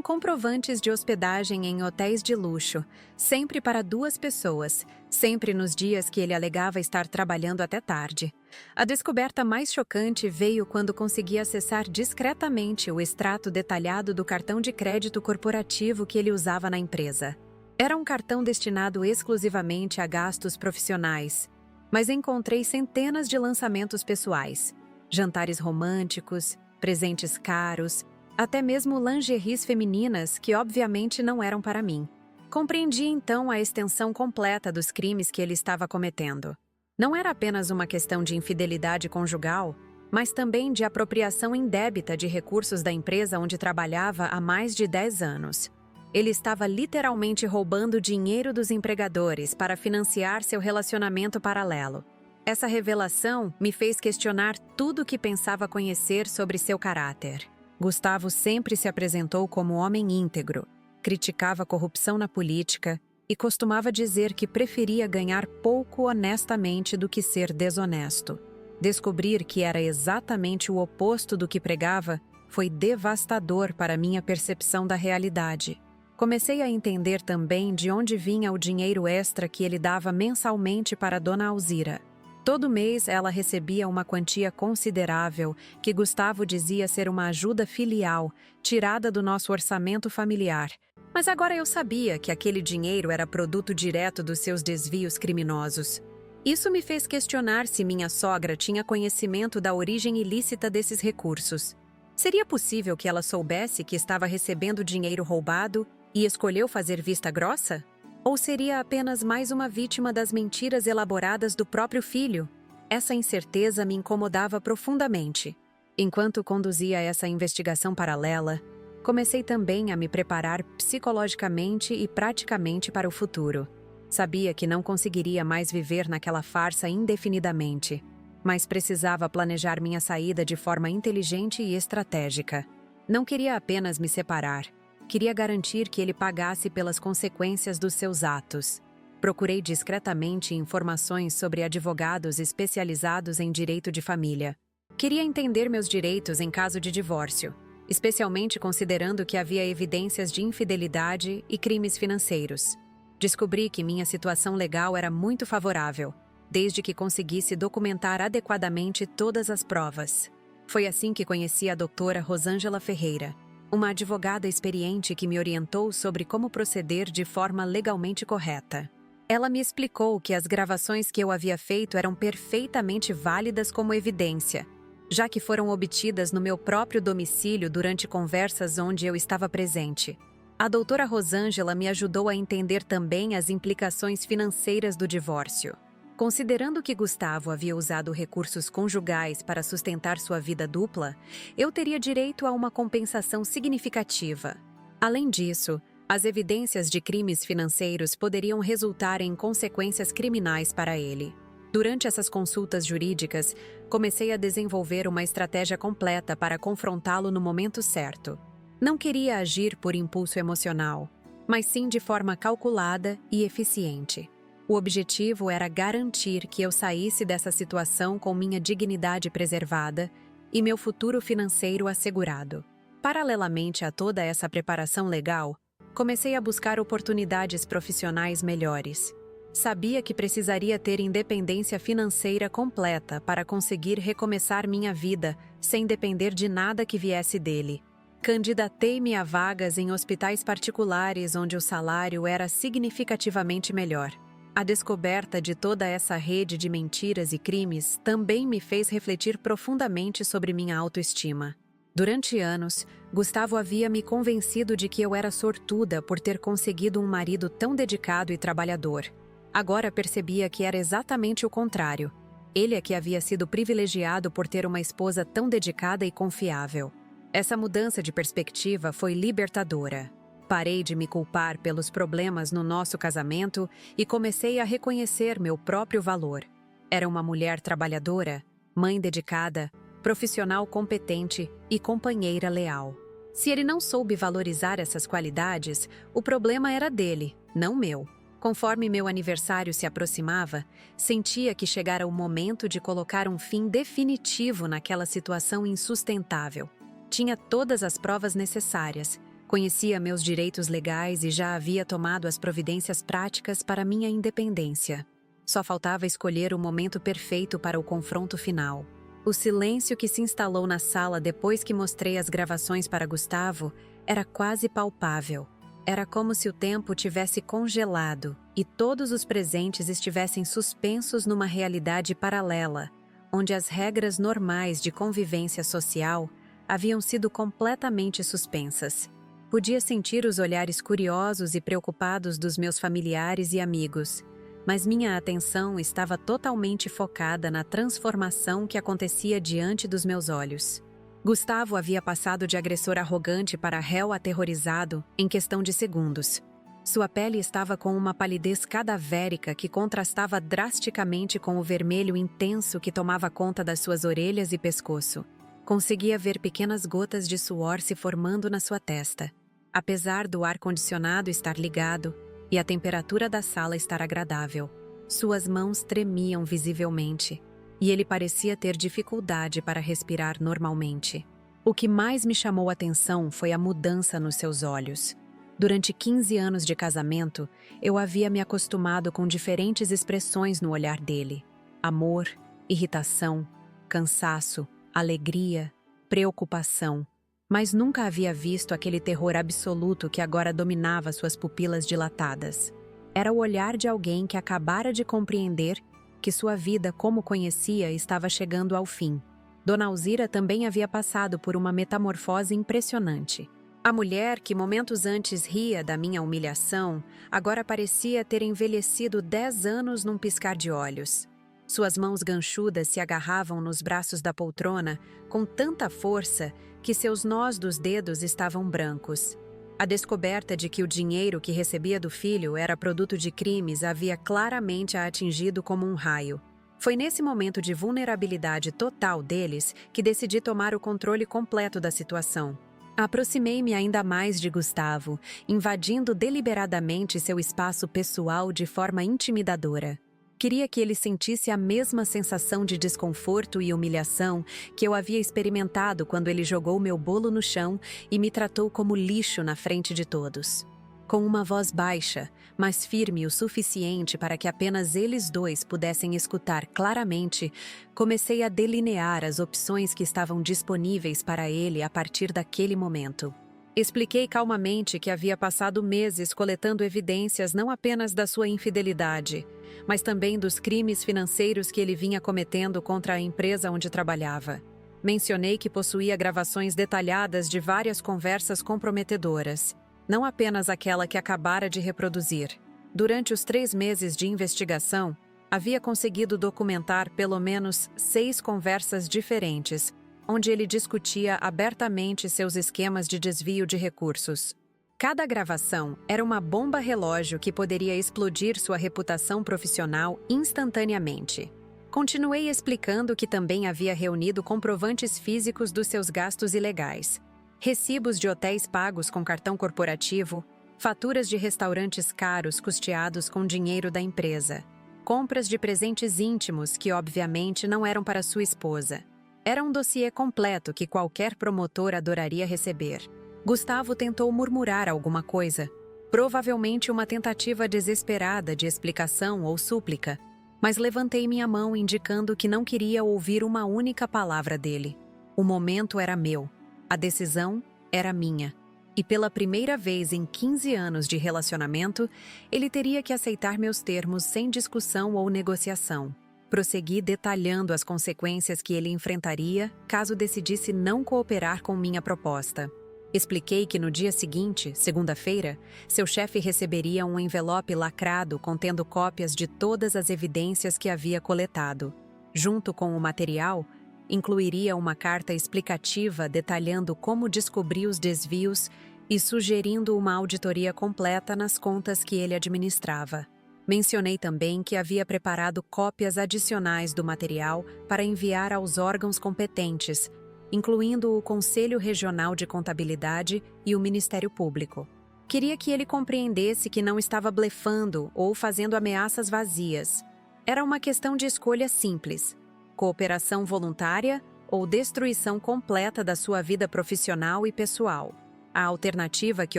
comprovantes de hospedagem em hotéis de luxo, sempre para 2 pessoas, sempre nos dias que ele alegava estar trabalhando até tarde. A descoberta mais chocante veio quando consegui acessar discretamente o extrato detalhado do cartão de crédito corporativo que ele usava na empresa. Era um cartão destinado exclusivamente a gastos profissionais, mas encontrei centenas de lançamentos pessoais, jantares românticos, presentes caros, até mesmo lingeries femininas que obviamente não eram para mim. Compreendi então a extensão completa dos crimes que ele estava cometendo. Não era apenas uma questão de infidelidade conjugal, mas também de apropriação indébita de recursos da empresa onde trabalhava há mais de 10 anos. Ele estava literalmente roubando dinheiro dos empregadores para financiar seu relacionamento paralelo. Essa revelação me fez questionar tudo o que pensava conhecer sobre seu caráter. Gustavo sempre se apresentou como homem íntegro, criticava a corrupção na política e costumava dizer que preferia ganhar pouco honestamente do que ser desonesto. Descobrir que era exatamente o oposto do que pregava foi devastador para minha percepção da realidade. Comecei a entender também de onde vinha o dinheiro extra que ele dava mensalmente para Dona Alzira. Todo mês ela recebia uma quantia considerável que Gustavo dizia ser uma ajuda filial, tirada do nosso orçamento familiar. Mas agora eu sabia que aquele dinheiro era produto direto dos seus desvios criminosos. Isso me fez questionar se minha sogra tinha conhecimento da origem ilícita desses recursos. Seria possível que ela soubesse que estava recebendo dinheiro roubado e escolheu fazer vista grossa? Ou seria apenas mais uma vítima das mentiras elaboradas do próprio filho? Essa incerteza me incomodava profundamente. Enquanto conduzia essa investigação paralela, comecei também a me preparar psicologicamente e praticamente para o futuro. Sabia que não conseguiria mais viver naquela farsa indefinidamente, mas precisava planejar minha saída de forma inteligente e estratégica. Não queria apenas me separar. Queria garantir que ele pagasse pelas consequências dos seus atos. Procurei discretamente informações sobre advogados especializados em direito de família. Queria entender meus direitos em caso de divórcio, especialmente considerando que havia evidências de infidelidade e crimes financeiros. Descobri que minha situação legal era muito favorável, desde que conseguisse documentar adequadamente todas as provas. Foi assim que conheci a doutora Rosângela Ferreira, uma advogada experiente que me orientou sobre como proceder de forma legalmente correta. Ela me explicou que as gravações que eu havia feito eram perfeitamente válidas como evidência, já que foram obtidas no meu próprio domicílio durante conversas onde eu estava presente. A doutora Rosângela me ajudou a entender também as implicações financeiras do divórcio. Considerando que Gustavo havia usado recursos conjugais para sustentar sua vida dupla, eu teria direito a uma compensação significativa. Além disso, as evidências de crimes financeiros poderiam resultar em consequências criminais para ele. Durante essas consultas jurídicas, comecei a desenvolver uma estratégia completa para confrontá-lo no momento certo. Não queria agir por impulso emocional, mas sim de forma calculada e eficiente. O objetivo era garantir que eu saísse dessa situação com minha dignidade preservada e meu futuro financeiro assegurado. Paralelamente a toda essa preparação legal, comecei a buscar oportunidades profissionais melhores. Sabia que precisaria ter independência financeira completa para conseguir recomeçar minha vida sem depender de nada que viesse dele. Candidatei-me a vagas em hospitais particulares onde o salário era significativamente melhor. A descoberta de toda essa rede de mentiras e crimes também me fez refletir profundamente sobre minha autoestima. Durante anos, Gustavo havia me convencido de que eu era sortuda por ter conseguido um marido tão dedicado e trabalhador. Agora percebia que era exatamente o contrário. Ele é que havia sido privilegiado por ter uma esposa tão dedicada e confiável. Essa mudança de perspectiva foi libertadora. Parei de me culpar pelos problemas no nosso casamento e comecei a reconhecer meu próprio valor. Era uma mulher trabalhadora, mãe dedicada, profissional competente e companheira leal. Se ele não soube valorizar essas qualidades, o problema era dele, não meu. Conforme meu aniversário se aproximava, sentia que chegara o momento de colocar um fim definitivo naquela situação insustentável. Tinha todas as provas necessárias, conhecia meus direitos legais e já havia tomado as providências práticas para minha independência. Só faltava escolher o momento perfeito para o confronto final. O silêncio que se instalou na sala depois que mostrei as gravações para Gustavo era quase palpável. Era como se o tempo tivesse congelado e todos os presentes estivessem suspensos numa realidade paralela, onde as regras normais de convivência social haviam sido completamente suspensas. Podia sentir os olhares curiosos e preocupados dos meus familiares e amigos, mas minha atenção estava totalmente focada na transformação que acontecia diante dos meus olhos. Gustavo havia passado de agressor arrogante para réu aterrorizado em questão de segundos. Sua pele estava com uma palidez cadavérica que contrastava drasticamente com o vermelho intenso que tomava conta das suas orelhas e pescoço. Conseguia ver pequenas gotas de suor se formando na sua testa. Apesar do ar-condicionado estar ligado e a temperatura da sala estar agradável, suas mãos tremiam visivelmente, e ele parecia ter dificuldade para respirar normalmente. O que mais me chamou a atenção foi a mudança nos seus olhos. Durante 15 anos de casamento, eu havia me acostumado com diferentes expressões no olhar dele: amor, irritação, cansaço, alegria, preocupação, mas nunca havia visto aquele terror absoluto que agora dominava suas pupilas dilatadas. Era o olhar de alguém que acabara de compreender que sua vida como conhecia estava chegando ao fim. Dona Alzira também havia passado por uma metamorfose impressionante. A mulher que momentos antes ria da minha humilhação, agora parecia ter envelhecido 10 anos num piscar de olhos. Suas mãos ganchudas se agarravam nos braços da poltrona com tanta força que seus nós dos dedos estavam brancos. A descoberta de que o dinheiro que recebia do filho era produto de crimes havia claramente a atingido como um raio. Foi nesse momento de vulnerabilidade total deles que decidi tomar o controle completo da situação. Aproximei-me ainda mais de Gustavo, invadindo deliberadamente seu espaço pessoal de forma intimidadora. Queria que ele sentisse a mesma sensação de desconforto e humilhação que eu havia experimentado quando ele jogou meu bolo no chão e me tratou como lixo na frente de todos. Com uma voz baixa, mas firme o suficiente para que apenas eles dois pudessem escutar claramente, comecei a delinear as opções que estavam disponíveis para ele a partir daquele momento. Expliquei calmamente que havia passado meses coletando evidências não apenas da sua infidelidade, mas também dos crimes financeiros que ele vinha cometendo contra a empresa onde trabalhava. Mencionei que possuía gravações detalhadas de várias conversas comprometedoras, não apenas aquela que acabara de reproduzir. Durante os 3 meses de investigação, havia conseguido documentar pelo menos 6 conversas diferentes, onde ele discutia abertamente seus esquemas de desvio de recursos. Cada gravação era uma bomba relógio que poderia explodir sua reputação profissional instantaneamente. Continuei explicando que também havia reunido comprovantes físicos dos seus gastos ilegais, recibos de hotéis pagos com cartão corporativo, faturas de restaurantes caros custeados com dinheiro da empresa, compras de presentes íntimos que obviamente não eram para sua esposa. Era um dossiê completo que qualquer promotor adoraria receber. Gustavo tentou murmurar alguma coisa, provavelmente uma tentativa desesperada de explicação ou súplica, mas levantei minha mão indicando que não queria ouvir uma única palavra dele. O momento era meu, a decisão era minha, e pela primeira vez em 15 anos de relacionamento, ele teria que aceitar meus termos sem discussão ou negociação. Prossegui detalhando as consequências que ele enfrentaria caso decidisse não cooperar com minha proposta. Expliquei que no dia seguinte, segunda-feira, seu chefe receberia um envelope lacrado contendo cópias de todas as evidências que havia coletado. Junto com o material, incluiria uma carta explicativa detalhando como descobrir os desvios e sugerindo uma auditoria completa nas contas que ele administrava. Mencionei também que havia preparado cópias adicionais do material para enviar aos órgãos competentes, incluindo o Conselho Regional de Contabilidade e o Ministério Público. Queria que ele compreendesse que não estava blefando ou fazendo ameaças vazias. Era uma questão de escolha simples: cooperação voluntária ou destruição completa da sua vida profissional e pessoal. A alternativa que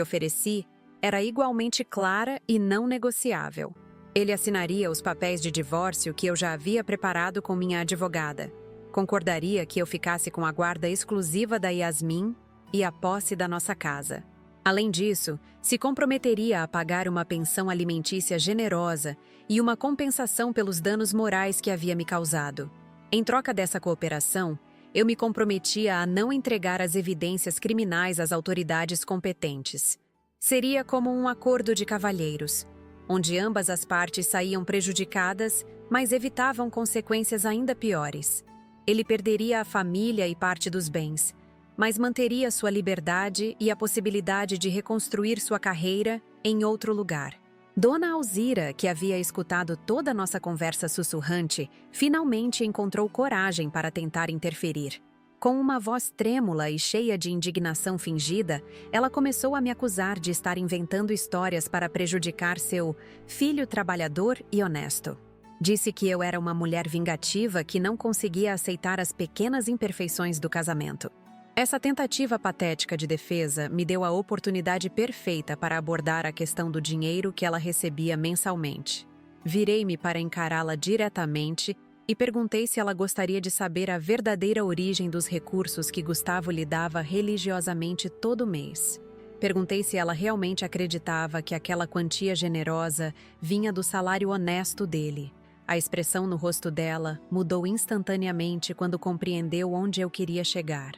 ofereci era igualmente clara e não negociável. Ele assinaria os papéis de divórcio que eu já havia preparado com minha advogada. Concordaria que eu ficasse com a guarda exclusiva da Yasmin e a posse da nossa casa. Além disso, se comprometeria a pagar uma pensão alimentícia generosa e uma compensação pelos danos morais que havia me causado. Em troca dessa cooperação, eu me comprometia a não entregar as evidências criminais às autoridades competentes. Seria como um acordo de cavalheiros, onde ambas as partes saíam prejudicadas, mas evitavam consequências ainda piores. Ele perderia a família e parte dos bens, mas manteria sua liberdade e a possibilidade de reconstruir sua carreira em outro lugar. Dona Alzira, que havia escutado toda a nossa conversa sussurrante, finalmente encontrou coragem para tentar interferir. Com uma voz trêmula e cheia de indignação fingida, ela começou a me acusar de estar inventando histórias para prejudicar seu filho trabalhador e honesto. Disse que eu era uma mulher vingativa que não conseguia aceitar as pequenas imperfeições do casamento. Essa tentativa patética de defesa me deu a oportunidade perfeita para abordar a questão do dinheiro que ela recebia mensalmente. Virei-me para encará-la diretamente e perguntei se ela gostaria de saber a verdadeira origem dos recursos que Gustavo lhe dava religiosamente todo mês. Perguntei se ela realmente acreditava que aquela quantia generosa vinha do salário honesto dele. A expressão no rosto dela mudou instantaneamente quando compreendeu onde eu queria chegar.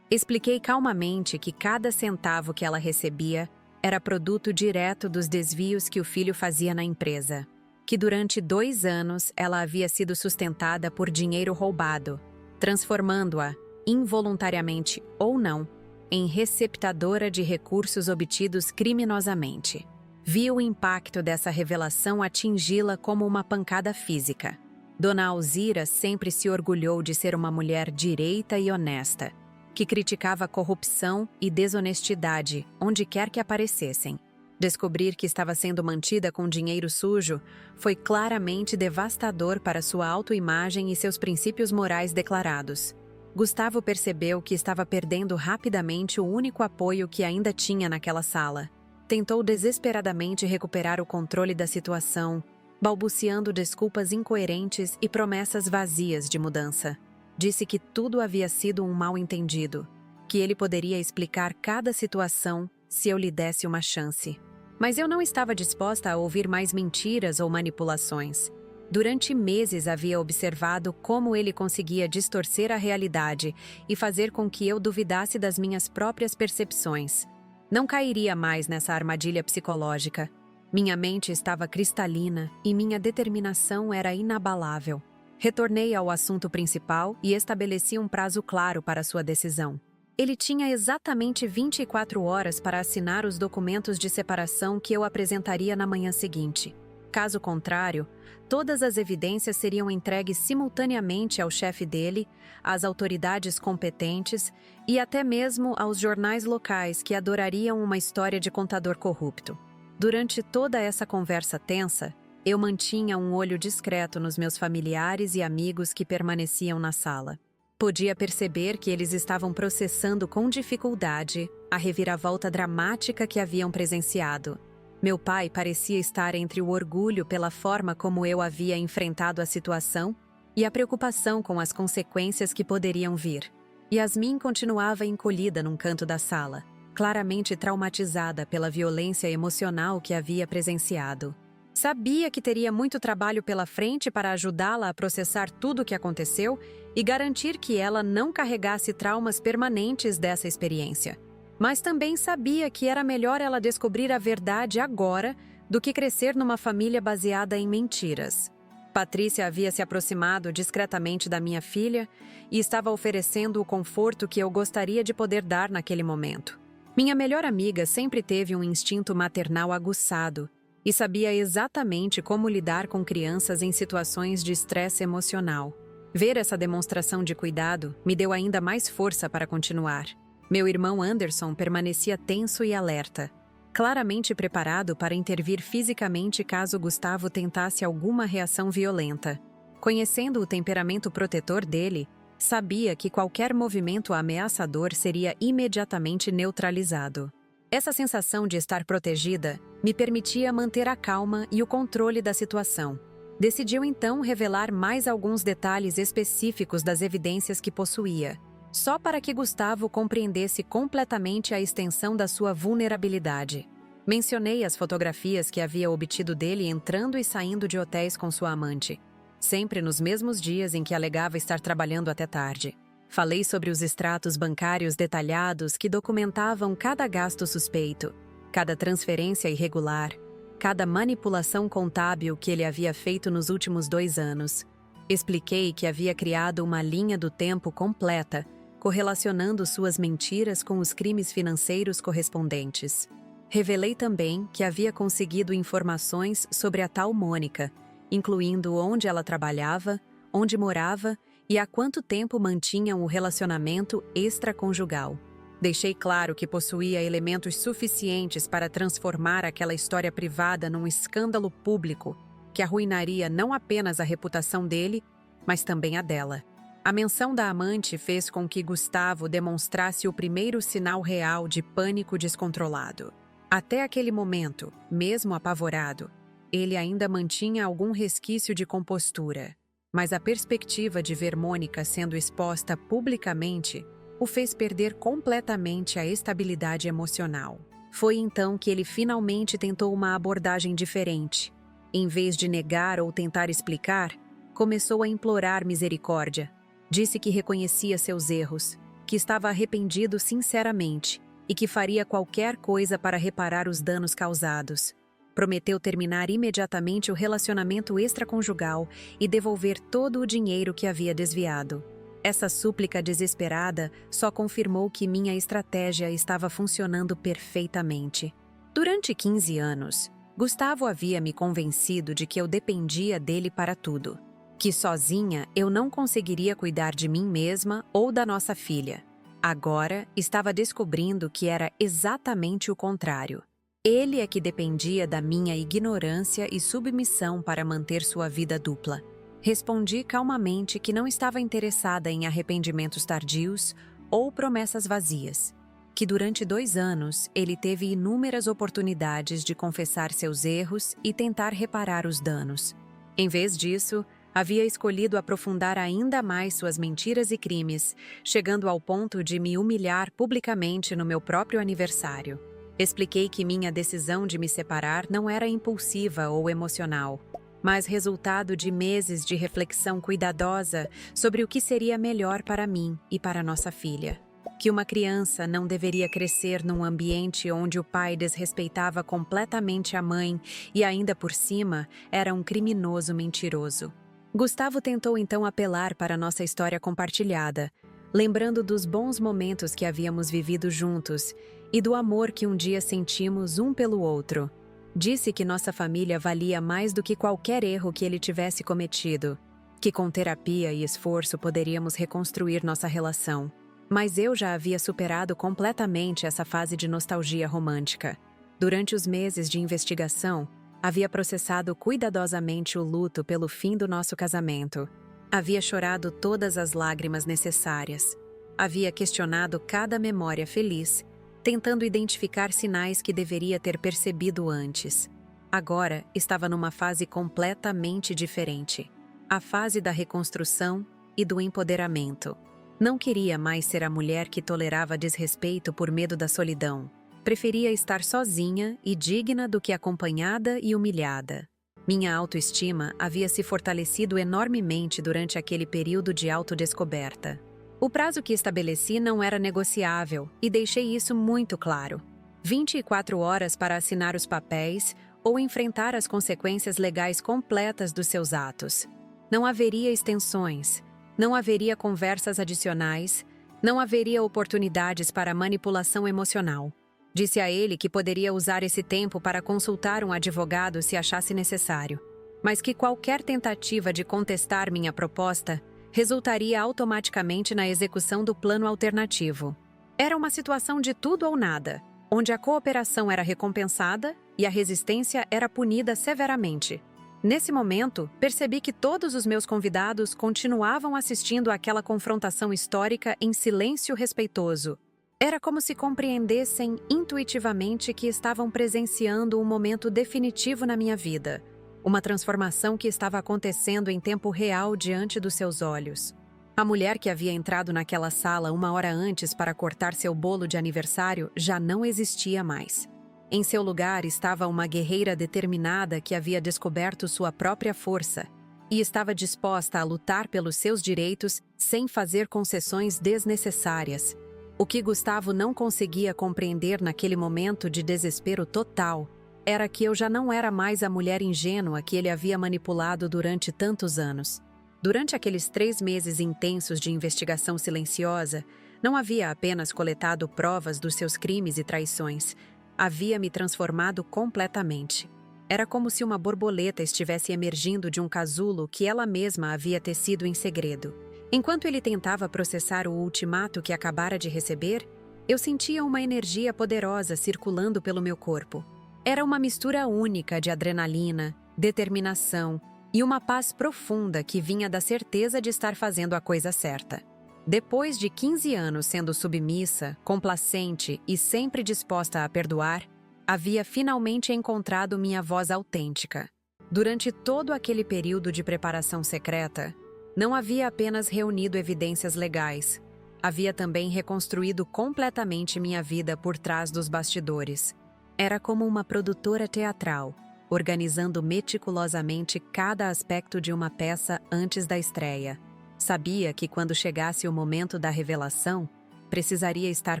Expliquei calmamente que cada centavo que ela recebia era produto direto dos desvios que o filho fazia na empresa. Que durante 2 anos ela havia sido sustentada por dinheiro roubado, transformando-a, involuntariamente ou não, em receptadora de recursos obtidos criminosamente. Vi o impacto dessa revelação atingi-la como uma pancada física. Dona Alzira sempre se orgulhou de ser uma mulher direita e honesta, que criticava a corrupção e desonestidade onde quer que aparecessem. Descobrir que estava sendo mantida com dinheiro sujo foi claramente devastador para sua autoimagem e seus princípios morais declarados. Gustavo percebeu que estava perdendo rapidamente o único apoio que ainda tinha naquela sala. Tentou desesperadamente recuperar o controle da situação, balbuciando desculpas incoerentes e promessas vazias de mudança. Disse que tudo havia sido um mal-entendido, que ele poderia explicar cada situação se eu lhe desse uma chance. Mas eu não estava disposta a ouvir mais mentiras ou manipulações. Durante meses havia observado como ele conseguia distorcer a realidade e fazer com que eu duvidasse das minhas próprias percepções. Não cairia mais nessa armadilha psicológica. Minha mente estava cristalina e minha determinação era inabalável. Retornei ao assunto principal e estabeleci um prazo claro para sua decisão. Ele tinha exatamente 24 horas para assinar os documentos de separação que eu apresentaria na manhã seguinte. Caso contrário, todas as evidências seriam entregues simultaneamente ao chefe dele, às autoridades competentes e até mesmo aos jornais locais que adorariam uma história de contador corrupto. Durante toda essa conversa tensa, eu mantinha um olho discreto nos meus familiares e amigos que permaneciam na sala. Podia perceber que eles estavam processando com dificuldade a reviravolta dramática que haviam presenciado. Meu pai parecia estar entre o orgulho pela forma como eu havia enfrentado a situação e a preocupação com as consequências que poderiam vir. Yasmin continuava encolhida num canto da sala, claramente traumatizada pela violência emocional que havia presenciado. Sabia que teria muito trabalho pela frente para ajudá-la a processar tudo o que aconteceu e garantir que ela não carregasse traumas permanentes dessa experiência. Mas também sabia que era melhor ela descobrir a verdade agora do que crescer numa família baseada em mentiras. Patrícia havia se aproximado discretamente da minha filha e estava oferecendo o conforto que eu gostaria de poder dar naquele momento. Minha melhor amiga sempre teve um instinto maternal aguçado e sabia exatamente como lidar com crianças em situações de estresse emocional. Ver essa demonstração de cuidado me deu ainda mais força para continuar. Meu irmão Anderson permanecia tenso e alerta, claramente preparado para intervir fisicamente caso Gustavo tentasse alguma reação violenta. Conhecendo o temperamento protetor dele, sabia que qualquer movimento ameaçador seria imediatamente neutralizado. Essa sensação de estar protegida me permitia manter a calma e o controle da situação. Decidiu então revelar mais alguns detalhes específicos das evidências que possuía, só para que Gustavo compreendesse completamente a extensão da sua vulnerabilidade. Mencionei as fotografias que havia obtido dele entrando e saindo de hotéis com sua amante, sempre nos mesmos dias em que alegava estar trabalhando até tarde. Falei sobre os extratos bancários detalhados que documentavam cada gasto suspeito, cada transferência irregular, cada manipulação contábil que ele havia feito nos últimos 2 anos. Expliquei que havia criado uma linha do tempo completa, correlacionando suas mentiras com os crimes financeiros correspondentes. Revelei também que havia conseguido informações sobre a tal Mônica, incluindo onde ela trabalhava, onde morava e há quanto tempo mantinham o relacionamento extraconjugal. Deixei claro que possuía elementos suficientes para transformar aquela história privada num escândalo público que arruinaria não apenas a reputação dele, mas também a dela. A menção da amante fez com que Gustavo demonstrasse o primeiro sinal real de pânico descontrolado. Até aquele momento, mesmo apavorado, ele ainda mantinha algum resquício de compostura, mas a perspectiva de ver Mônica sendo exposta publicamente o fez perder completamente a estabilidade emocional. Foi então que ele finalmente tentou uma abordagem diferente. Em vez de negar ou tentar explicar, começou a implorar misericórdia. Disse que reconhecia seus erros, que estava arrependido sinceramente e que faria qualquer coisa para reparar os danos causados. Prometeu terminar imediatamente o relacionamento extraconjugal e devolver todo o dinheiro que havia desviado. Essa súplica desesperada só confirmou que minha estratégia estava funcionando perfeitamente. Durante 15 anos, Gustavo havia me convencido de que eu dependia dele para tudo, que sozinha eu não conseguiria cuidar de mim mesma ou da nossa filha. Agora estava descobrindo que era exatamente o contrário. Ele é que dependia da minha ignorância e submissão para manter sua vida dupla. Respondi calmamente que não estava interessada em arrependimentos tardios ou promessas vazias, que durante 2 anos ele teve inúmeras oportunidades de confessar seus erros e tentar reparar os danos. Em vez disso, havia escolhido aprofundar ainda mais suas mentiras e crimes, chegando ao ponto de me humilhar publicamente no meu próprio aniversário. Expliquei que minha decisão de me separar não era impulsiva ou emocional, mas resultado de meses de reflexão cuidadosa sobre o que seria melhor para mim e para nossa filha. Que uma criança não deveria crescer num ambiente onde o pai desrespeitava completamente a mãe e ainda por cima era um criminoso mentiroso. Gustavo tentou então apelar para nossa história compartilhada, lembrando dos bons momentos que havíamos vivido juntos e do amor que um dia sentimos um pelo outro. Disse que nossa família valia mais do que qualquer erro que ele tivesse cometido, que com terapia e esforço poderíamos reconstruir nossa relação. Mas eu já havia superado completamente essa fase de nostalgia romântica. Durante os meses de investigação, havia processado cuidadosamente o luto pelo fim do nosso casamento. Havia chorado todas as lágrimas necessárias. Havia questionado cada memória feliz, tentando identificar sinais que deveria ter percebido antes. Agora estava numa fase completamente diferente. A fase da reconstrução e do empoderamento. Não queria mais ser a mulher que tolerava desrespeito por medo da solidão. Preferia estar sozinha e digna do que acompanhada e humilhada. Minha autoestima havia se fortalecido enormemente durante aquele período de autodescoberta. O prazo que estabeleci não era negociável e deixei isso muito claro. 24 horas para assinar os papéis ou enfrentar as consequências legais completas dos seus atos. Não haveria extensões, não haveria conversas adicionais, não haveria oportunidades para manipulação emocional. Disse a ele que poderia usar esse tempo para consultar um advogado se achasse necessário, mas que qualquer tentativa de contestar minha proposta resultaria automaticamente na execução do plano alternativo. Era uma situação de tudo ou nada, onde a cooperação era recompensada e a resistência era punida severamente. Nesse momento, percebi que todos os meus convidados continuavam assistindo àquela confrontação histórica em silêncio respeitoso. Era como se compreendessem intuitivamente que estavam presenciando um momento definitivo na minha vida, uma transformação que estava acontecendo em tempo real diante dos seus olhos. A mulher que havia entrado naquela sala 1 hora antes para cortar seu bolo de aniversário já não existia mais. Em seu lugar estava uma guerreira determinada que havia descoberto sua própria força e estava disposta a lutar pelos seus direitos sem fazer concessões desnecessárias. O que Gustavo não conseguia compreender naquele momento de desespero total era que eu já não era mais a mulher ingênua que ele havia manipulado durante tantos anos. Durante aqueles 3 meses intensos de investigação silenciosa, não havia apenas coletado provas dos seus crimes e traições, havia me transformado completamente. Era como se uma borboleta estivesse emergindo de um casulo que ela mesma havia tecido em segredo. Enquanto ele tentava processar o ultimato que acabara de receber, eu sentia uma energia poderosa circulando pelo meu corpo. Era uma mistura única de adrenalina, determinação e uma paz profunda que vinha da certeza de estar fazendo a coisa certa. Depois de 15 anos sendo submissa, complacente e sempre disposta a perdoar, havia finalmente encontrado minha voz autêntica. Durante todo aquele período de preparação secreta, não havia apenas reunido evidências legais, havia também reconstruído completamente minha vida por trás dos bastidores. Era como uma produtora teatral, organizando meticulosamente cada aspecto de uma peça antes da estreia. Sabia que quando chegasse o momento da revelação, precisaria estar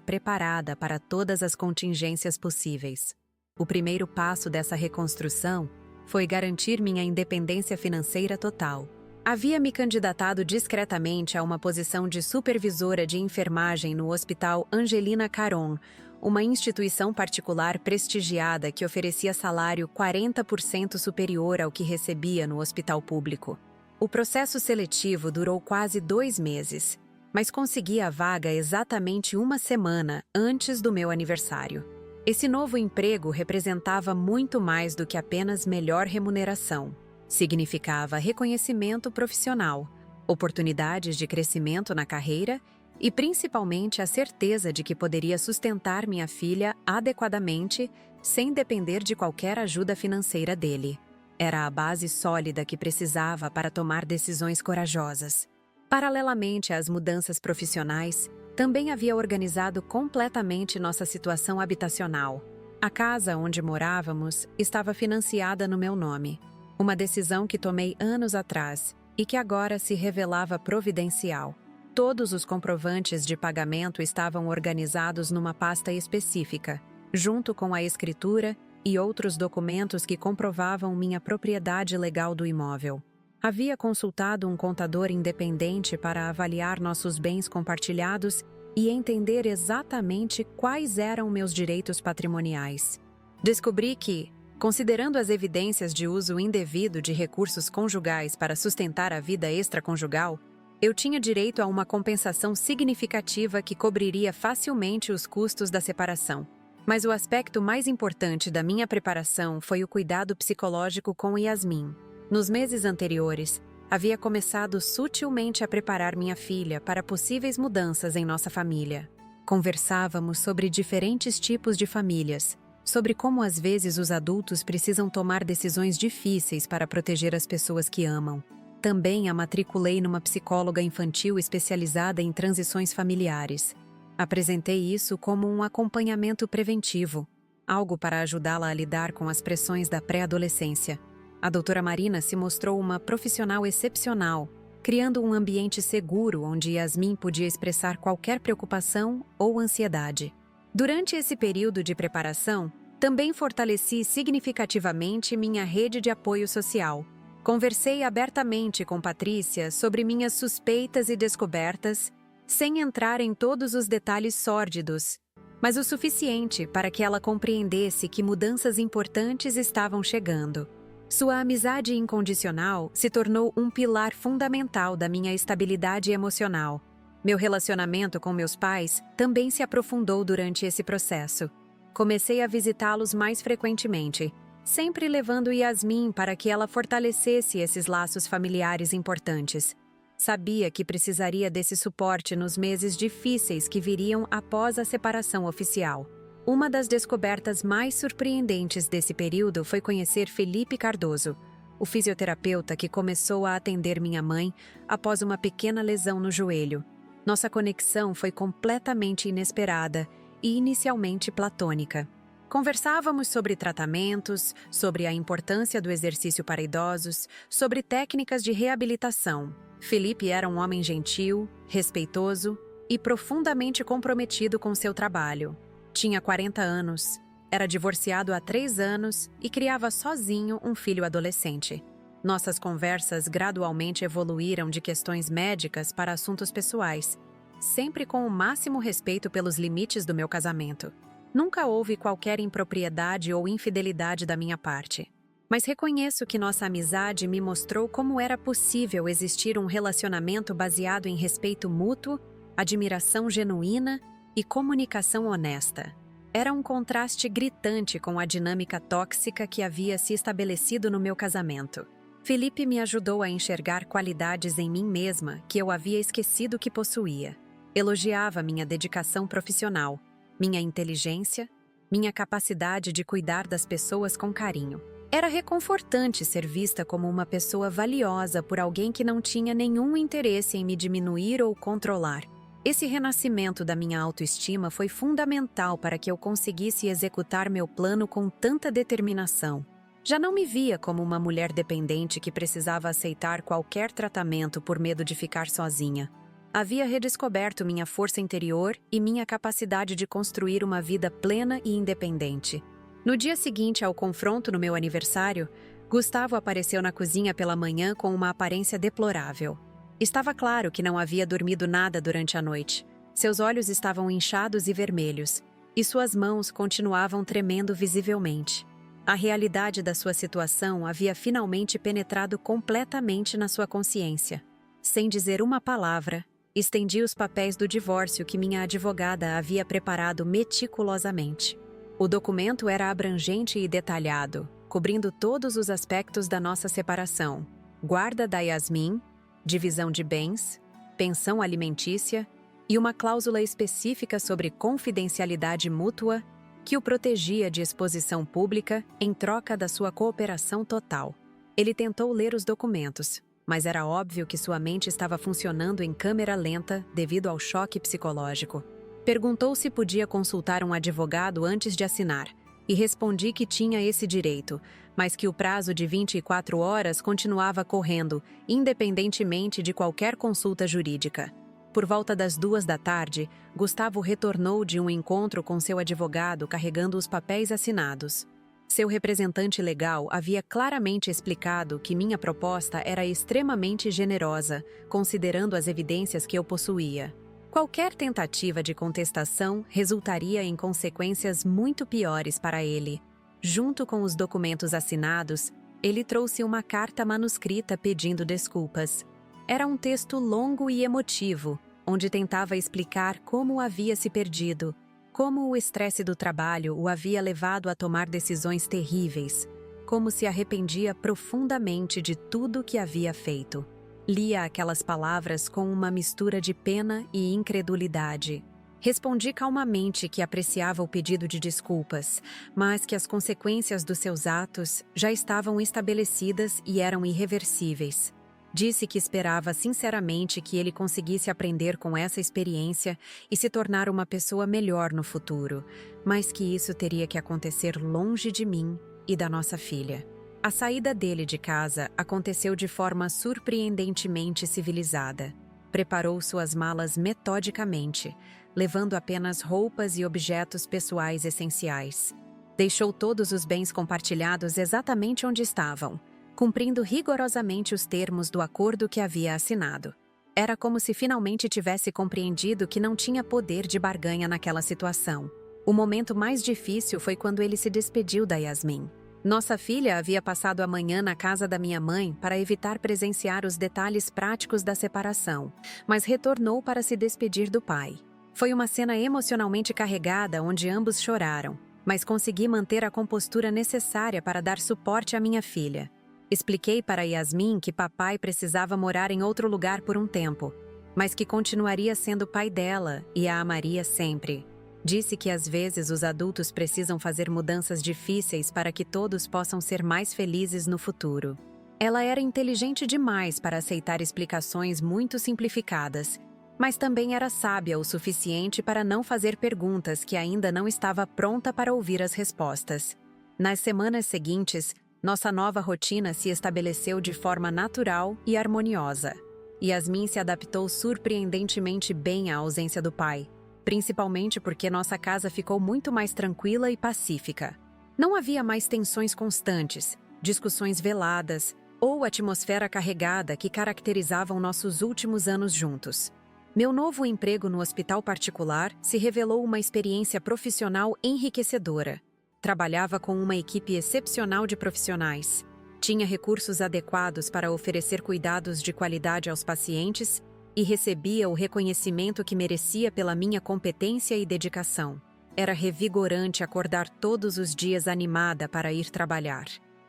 preparada para todas as contingências possíveis. O primeiro passo dessa reconstrução foi garantir minha independência financeira total. Havia me candidatado discretamente a uma posição de supervisora de enfermagem no Hospital Angelina Caron, uma instituição particular prestigiada que oferecia salário 40% superior ao que recebia no hospital público. O processo seletivo durou quase 2 meses, mas consegui a vaga exatamente 1 semana antes do meu aniversário. Esse novo emprego representava muito mais do que apenas melhor remuneração. Significava reconhecimento profissional, oportunidades de crescimento na carreira e principalmente a certeza de que poderia sustentar minha filha adequadamente sem depender de qualquer ajuda financeira dele. Era a base sólida que precisava para tomar decisões corajosas. Paralelamente às mudanças profissionais, também havia organizado completamente nossa situação habitacional. A casa onde morávamos estava financiada no meu nome, uma decisão que tomei anos atrás e que agora se revelava providencial. Todos os comprovantes de pagamento estavam organizados numa pasta específica, junto com a escritura e outros documentos que comprovavam minha propriedade legal do imóvel. Havia consultado um contador independente para avaliar nossos bens compartilhados e entender exatamente quais eram meus direitos patrimoniais. Descobri que, considerando as evidências de uso indevido de recursos conjugais para sustentar a vida extraconjugal, eu tinha direito a uma compensação significativa que cobriria facilmente os custos da separação. Mas o aspecto mais importante da minha preparação foi o cuidado psicológico com Yasmin. Nos meses anteriores, havia começado sutilmente a preparar minha filha para possíveis mudanças em nossa família. Conversávamos sobre diferentes tipos de famílias, sobre como às vezes os adultos precisam tomar decisões difíceis para proteger as pessoas que amam. Também a matriculei numa psicóloga infantil especializada em transições familiares. Apresentei isso como um acompanhamento preventivo, algo para ajudá-la a lidar com as pressões da pré-adolescência. A doutora Marina se mostrou uma profissional excepcional, criando um ambiente seguro onde Yasmin podia expressar qualquer preocupação ou ansiedade. Durante esse período de preparação, também fortaleci significativamente minha rede de apoio social. Conversei abertamente com Patrícia sobre minhas suspeitas e descobertas, sem entrar em todos os detalhes sórdidos, mas o suficiente para que ela compreendesse que mudanças importantes estavam chegando. Sua amizade incondicional se tornou um pilar fundamental da minha estabilidade emocional. Meu relacionamento com meus pais também se aprofundou durante esse processo. Comecei a visitá-los mais frequentemente, sempre levando Yasmin para que ela fortalecesse esses laços familiares importantes. Sabia que precisaria desse suporte nos meses difíceis que viriam após a separação oficial. Uma das descobertas mais surpreendentes desse período foi conhecer Felipe Cardoso, o fisioterapeuta que começou a atender minha mãe após uma pequena lesão no joelho. Nossa conexão foi completamente inesperada e inicialmente platônica. Conversávamos sobre tratamentos, sobre a importância do exercício para idosos, sobre técnicas de reabilitação. Felipe era um homem gentil, respeitoso e profundamente comprometido com seu trabalho. Tinha 40 anos, era divorciado há 3 anos e criava sozinho um filho adolescente. Nossas conversas gradualmente evoluíram de questões médicas para assuntos pessoais, sempre com o máximo respeito pelos limites do meu casamento. Nunca houve qualquer impropriedade ou infidelidade da minha parte. Mas reconheço que nossa amizade me mostrou como era possível existir um relacionamento baseado em respeito mútuo, admiração genuína e comunicação honesta. Era um contraste gritante com a dinâmica tóxica que havia se estabelecido no meu casamento. Felipe me ajudou a enxergar qualidades em mim mesma que eu havia esquecido que possuía. Elogiava minha dedicação profissional, minha inteligência, minha capacidade de cuidar das pessoas com carinho. Era reconfortante ser vista como uma pessoa valiosa por alguém que não tinha nenhum interesse em me diminuir ou controlar. Esse renascimento da minha autoestima foi fundamental para que eu conseguisse executar meu plano com tanta determinação. Já não me via como uma mulher dependente que precisava aceitar qualquer tratamento por medo de ficar sozinha. Havia redescoberto minha força interior e minha capacidade de construir uma vida plena e independente. No dia seguinte ao confronto no meu aniversário, Gustavo apareceu na cozinha pela manhã com uma aparência deplorável. Estava claro que não havia dormido nada durante a noite. Seus olhos estavam inchados e vermelhos, e suas mãos continuavam tremendo visivelmente. A realidade da sua situação havia finalmente penetrado completamente na sua consciência. Sem dizer uma palavra, estendi os papéis do divórcio que minha advogada havia preparado meticulosamente. O documento era abrangente e detalhado, cobrindo todos os aspectos da nossa separação: guarda da Yasmin, divisão de bens, pensão alimentícia e uma cláusula específica sobre confidencialidade mútua que o protegia de exposição pública em troca da sua cooperação total. Ele tentou ler os documentos, mas era óbvio que sua mente estava funcionando em câmera lenta devido ao choque psicológico. Perguntou se podia consultar um advogado antes de assinar, e respondi que tinha esse direito, mas que o prazo de 24 horas continuava correndo, independentemente de qualquer consulta jurídica. Por volta das 2 da tarde, Gustavo retornou de um encontro com seu advogado carregando os papéis assinados. Seu representante legal havia claramente explicado que minha proposta era extremamente generosa, considerando as evidências que eu possuía. Qualquer tentativa de contestação resultaria em consequências muito piores para ele. Junto com os documentos assinados, ele trouxe uma carta manuscrita pedindo desculpas. Era um texto longo e emotivo, onde tentava explicar como havia se perdido, como o estresse do trabalho o havia levado a tomar decisões terríveis, como se arrependia profundamente de tudo que havia feito. Lia aquelas palavras com uma mistura de pena e incredulidade. Respondi calmamente que apreciava o pedido de desculpas, mas que as consequências dos seus atos já estavam estabelecidas e eram irreversíveis. Disse que esperava sinceramente que ele conseguisse aprender com essa experiência e se tornar uma pessoa melhor no futuro, mas que isso teria que acontecer longe de mim e da nossa filha. A saída dele de casa aconteceu de forma surpreendentemente civilizada. Preparou suas malas metodicamente, levando apenas roupas e objetos pessoais essenciais. Deixou todos os bens compartilhados exatamente onde estavam, cumprindo rigorosamente os termos do acordo que havia assinado. Era como se finalmente tivesse compreendido que não tinha poder de barganha naquela situação. O momento mais difícil foi quando ele se despediu da Yasmin. Nossa filha havia passado a manhã na casa da minha mãe para evitar presenciar os detalhes práticos da separação, mas retornou para se despedir do pai. Foi uma cena emocionalmente carregada onde ambos choraram, mas consegui manter a compostura necessária para dar suporte à minha filha. Expliquei para Yasmin que papai precisava morar em outro lugar por um tempo, mas que continuaria sendo pai dela e a amaria sempre. Disse que às vezes os adultos precisam fazer mudanças difíceis para que todos possam ser mais felizes no futuro. Ela era inteligente demais para aceitar explicações muito simplificadas, mas também era sábia o suficiente para não fazer perguntas que ainda não estava pronta para ouvir as respostas. Nas semanas seguintes, nossa nova rotina se estabeleceu de forma natural e harmoniosa. Yasmin se adaptou surpreendentemente bem à ausência do pai, principalmente porque nossa casa ficou muito mais tranquila e pacífica. Não havia mais tensões constantes, discussões veladas ou atmosfera carregada que caracterizavam nossos últimos anos juntos. Meu novo emprego no hospital particular se revelou uma experiência profissional enriquecedora. Trabalhava com uma equipe excepcional de profissionais. Tinha recursos adequados para oferecer cuidados de qualidade aos pacientes e recebia o reconhecimento que merecia pela minha competência e dedicação. Era revigorante acordar todos os dias animada para ir trabalhar.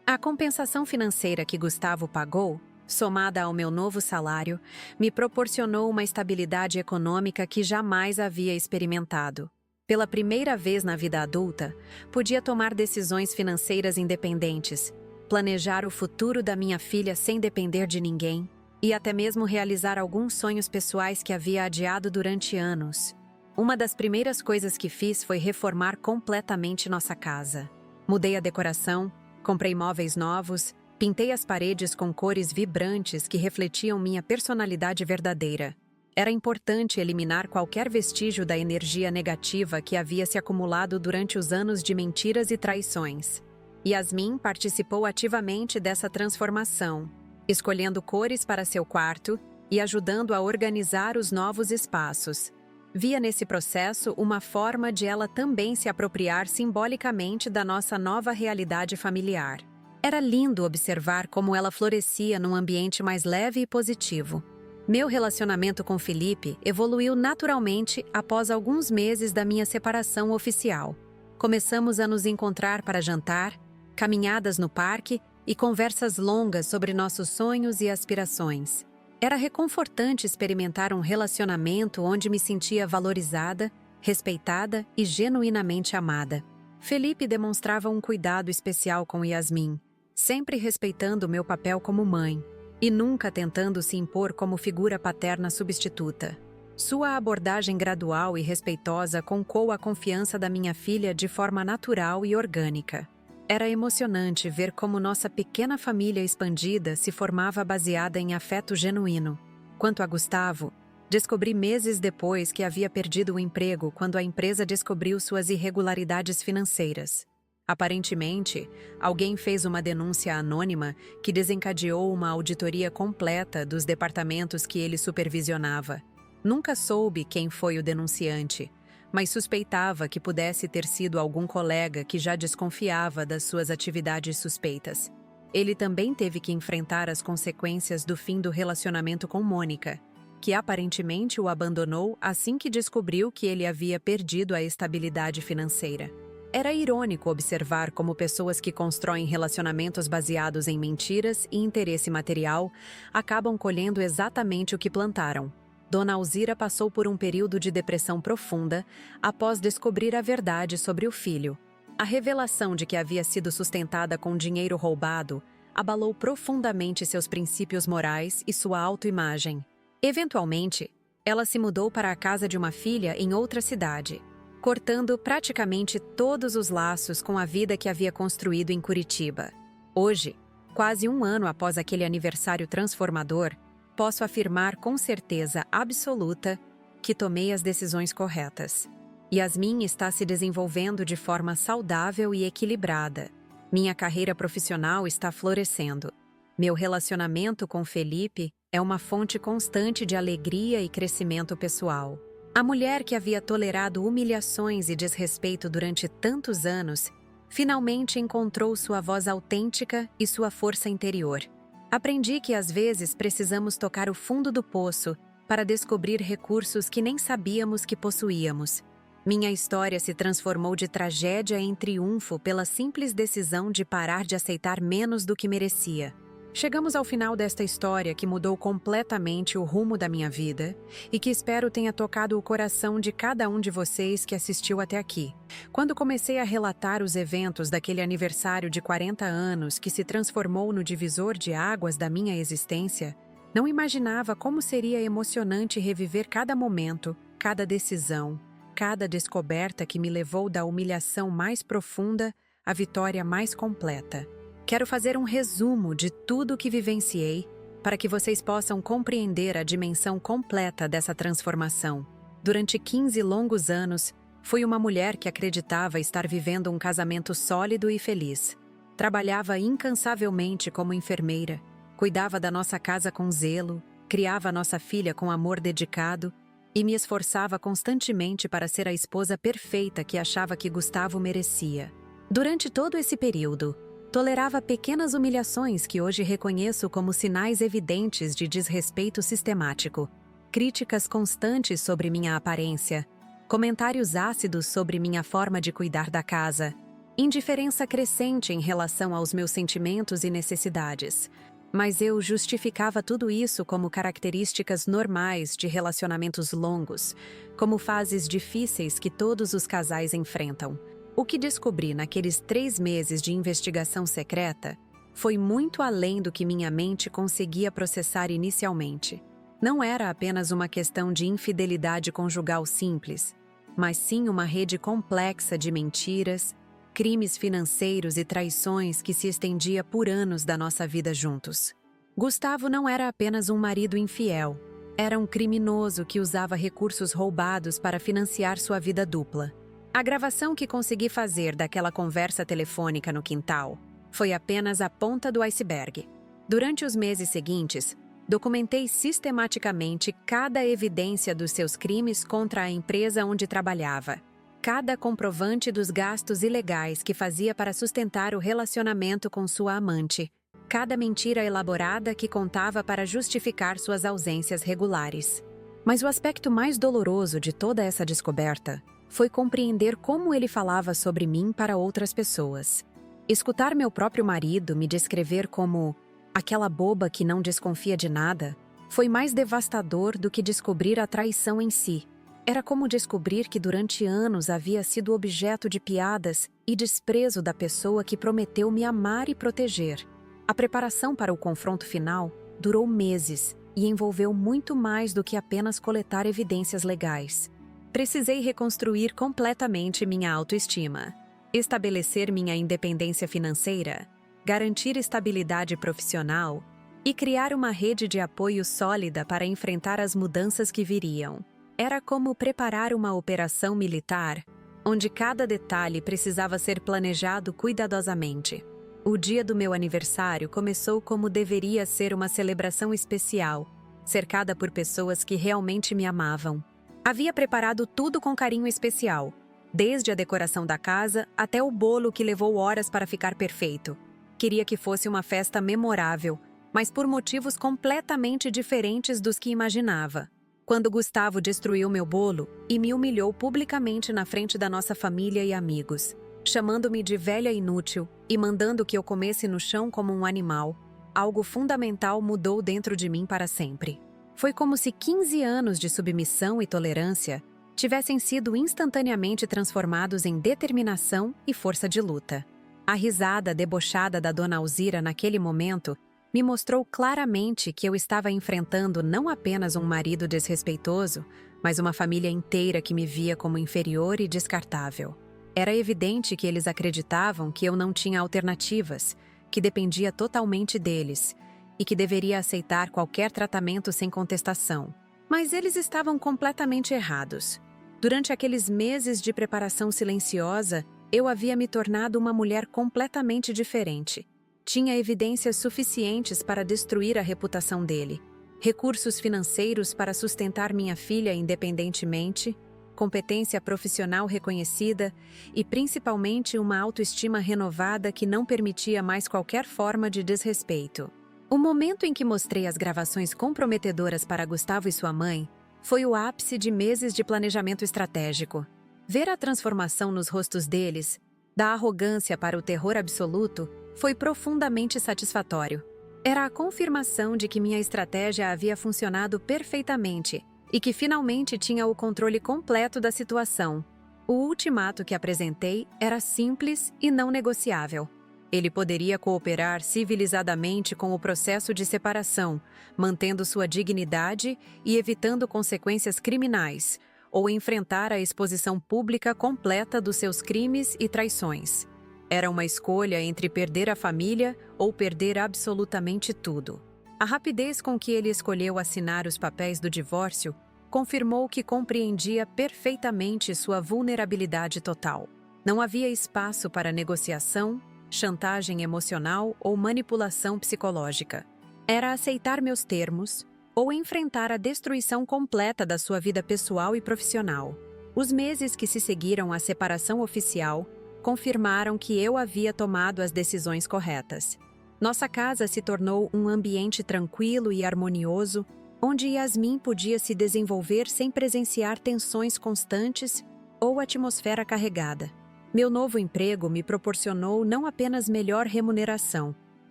A compensação financeira que Gustavo pagou, somada ao meu novo salário, me proporcionou uma estabilidade econômica que jamais havia experimentado. Pela primeira vez na vida adulta, podia tomar decisões financeiras independentes, planejar o futuro da minha filha sem depender de ninguém, e até mesmo realizar alguns sonhos pessoais que havia adiado durante anos. Uma das primeiras coisas que fiz foi reformar completamente nossa casa. Mudei a decoração, comprei móveis novos, pintei as paredes com cores vibrantes que refletiam minha personalidade verdadeira. Era importante eliminar qualquer vestígio da energia negativa que havia se acumulado durante os anos de mentiras e traições. Yasmin participou ativamente dessa transformação, escolhendo cores para seu quarto e ajudando a organizar os novos espaços. Via nesse processo uma forma de ela também se apropriar simbolicamente da nossa nova realidade familiar. Era lindo observar como ela florescia num ambiente mais leve e positivo. Meu relacionamento com Felipe evoluiu naturalmente após alguns meses da minha separação oficial. Começamos a nos encontrar para jantar, caminhadas no parque e conversas longas sobre nossos sonhos e aspirações. Era reconfortante experimentar um relacionamento onde me sentia valorizada, respeitada e genuinamente amada. Felipe demonstrava um cuidado especial com Yasmin, sempre respeitando meu papel como mãe, e nunca tentando se impor como figura paterna substituta. Sua abordagem gradual e respeitosa concou a confiança da minha filha de forma natural e orgânica. Era emocionante ver como nossa pequena família expandida se formava baseada em afeto genuíno. Quanto a Gustavo, descobri meses depois que havia perdido o emprego quando a empresa descobriu suas irregularidades financeiras. Aparentemente, alguém fez uma denúncia anônima que desencadeou uma auditoria completa dos departamentos que ele supervisionava. Nunca soube quem foi o denunciante, mas suspeitava que pudesse ter sido algum colega que já desconfiava das suas atividades suspeitas. Ele também teve que enfrentar as consequências do fim do relacionamento com Mônica, que aparentemente o abandonou assim que descobriu que ele havia perdido a estabilidade financeira. Era irônico observar como pessoas que constroem relacionamentos baseados em mentiras e interesse material acabam colhendo exatamente o que plantaram. Dona Alzira passou por um período de depressão profunda após descobrir a verdade sobre o filho. A revelação de que havia sido sustentada com dinheiro roubado abalou profundamente seus princípios morais e sua autoimagem. Eventualmente, ela se mudou para a casa de uma filha em outra cidade, cortando praticamente todos os laços com a vida que havia construído em Curitiba. Hoje, quase um ano após aquele aniversário transformador, posso afirmar com certeza absoluta que tomei as decisões corretas. Yasmin está se desenvolvendo de forma saudável e equilibrada. Minha carreira profissional está florescendo. Meu relacionamento com Felipe é uma fonte constante de alegria e crescimento pessoal. A mulher que havia tolerado humilhações e desrespeito durante tantos anos, finalmente encontrou sua voz autêntica e sua força interior. Aprendi que às vezes precisamos tocar o fundo do poço para descobrir recursos que nem sabíamos que possuíamos. Minha história se transformou de tragédia em triunfo pela simples decisão de parar de aceitar menos do que merecia. Chegamos ao final desta história que mudou completamente o rumo da minha vida e que espero tenha tocado o coração de cada um de vocês que assistiu até aqui. Quando comecei a relatar os eventos daquele aniversário de 40 anos que se transformou no divisor de águas da minha existência, não imaginava como seria emocionante reviver cada momento, cada decisão, cada descoberta que me levou da humilhação mais profunda à vitória mais completa. Quero fazer um resumo de tudo o que vivenciei para que vocês possam compreender a dimensão completa dessa transformação. Durante 15 longos anos, fui uma mulher que acreditava estar vivendo um casamento sólido e feliz. Trabalhava incansavelmente como enfermeira, cuidava da nossa casa com zelo, criava nossa filha com amor dedicado e me esforçava constantemente para ser a esposa perfeita que achava que Gustavo merecia. Durante todo esse período, tolerava pequenas humilhações que hoje reconheço como sinais evidentes de desrespeito sistemático, críticas constantes sobre minha aparência, comentários ácidos sobre minha forma de cuidar da casa, indiferença crescente em relação aos meus sentimentos e necessidades. Mas eu justificava tudo isso como características normais de relacionamentos longos, como fases difíceis que todos os casais enfrentam. O que descobri naqueles 3 meses de investigação secreta foi muito além do que minha mente conseguia processar inicialmente. Não era apenas uma questão de infidelidade conjugal simples, mas sim uma rede complexa de mentiras, crimes financeiros e traições que se estendia por anos da nossa vida juntos. Gustavo não era apenas um marido infiel, era um criminoso que usava recursos roubados para financiar sua vida dupla. A gravação que consegui fazer daquela conversa telefônica no quintal foi apenas a ponta do iceberg. Durante os meses seguintes, documentei sistematicamente cada evidência dos seus crimes contra a empresa onde trabalhava, cada comprovante dos gastos ilegais que fazia para sustentar o relacionamento com sua amante, cada mentira elaborada que contava para justificar suas ausências regulares. Mas o aspecto mais doloroso de toda essa descoberta foi compreender como ele falava sobre mim para outras pessoas. Escutar meu próprio marido me descrever como aquela boba que não desconfia de nada foi mais devastador do que descobrir a traição em si. Era como descobrir que durante anos havia sido objeto de piadas e desprezo da pessoa que prometeu me amar e proteger. A preparação para o confronto final durou meses e envolveu muito mais do que apenas coletar evidências legais. Precisei reconstruir completamente minha autoestima, estabelecer minha independência financeira, garantir estabilidade profissional e criar uma rede de apoio sólida para enfrentar as mudanças que viriam. Era como preparar uma operação militar, onde cada detalhe precisava ser planejado cuidadosamente. O dia do meu aniversário começou como deveria ser uma celebração especial, cercada por pessoas que realmente me amavam. Havia preparado tudo com carinho especial, desde a decoração da casa até o bolo que levou horas para ficar perfeito. Queria que fosse uma festa memorável, mas por motivos completamente diferentes dos que imaginava. Quando Gustavo destruiu meu bolo e me humilhou publicamente na frente da nossa família e amigos, chamando-me de velha inútil e mandando que eu comesse no chão como um animal, algo fundamental mudou dentro de mim para sempre. Foi como se 15 anos de submissão e tolerância tivessem sido instantaneamente transformados em determinação e força de luta. A risada debochada da dona Alzira naquele momento me mostrou claramente que eu estava enfrentando não apenas um marido desrespeitoso, mas uma família inteira que me via como inferior e descartável. Era evidente que eles acreditavam que eu não tinha alternativas, que dependia totalmente deles e que deveria aceitar qualquer tratamento sem contestação. Mas eles estavam completamente errados. Durante aqueles meses de preparação silenciosa, eu havia me tornado uma mulher completamente diferente. Tinha evidências suficientes para destruir a reputação dele, recursos financeiros para sustentar minha filha independentemente, competência profissional reconhecida e principalmente uma autoestima renovada que não permitia mais qualquer forma de desrespeito. O momento em que mostrei as gravações comprometedoras para Gustavo e sua mãe foi o ápice de meses de planejamento estratégico. Ver a transformação nos rostos deles, da arrogância para o terror absoluto, foi profundamente satisfatório. Era a confirmação de que minha estratégia havia funcionado perfeitamente e que finalmente tinha o controle completo da situação. O ultimato que apresentei era simples e não negociável. Ele poderia cooperar civilizadamente com o processo de separação, mantendo sua dignidade e evitando consequências criminais, ou enfrentar a exposição pública completa dos seus crimes e traições. Era uma escolha entre perder a família ou perder absolutamente tudo. A rapidez com que ele escolheu assinar os papéis do divórcio confirmou que compreendia perfeitamente sua vulnerabilidade total. Não havia espaço para negociação, chantagem emocional ou manipulação psicológica. Era aceitar meus termos ou enfrentar a destruição completa da sua vida pessoal e profissional. Os meses que se seguiram à separação oficial confirmaram que eu havia tomado as decisões corretas. Nossa casa se tornou um ambiente tranquilo e harmonioso, onde Yasmin podia se desenvolver sem presenciar tensões constantes ou atmosfera carregada. Meu novo emprego me proporcionou não apenas melhor remuneração,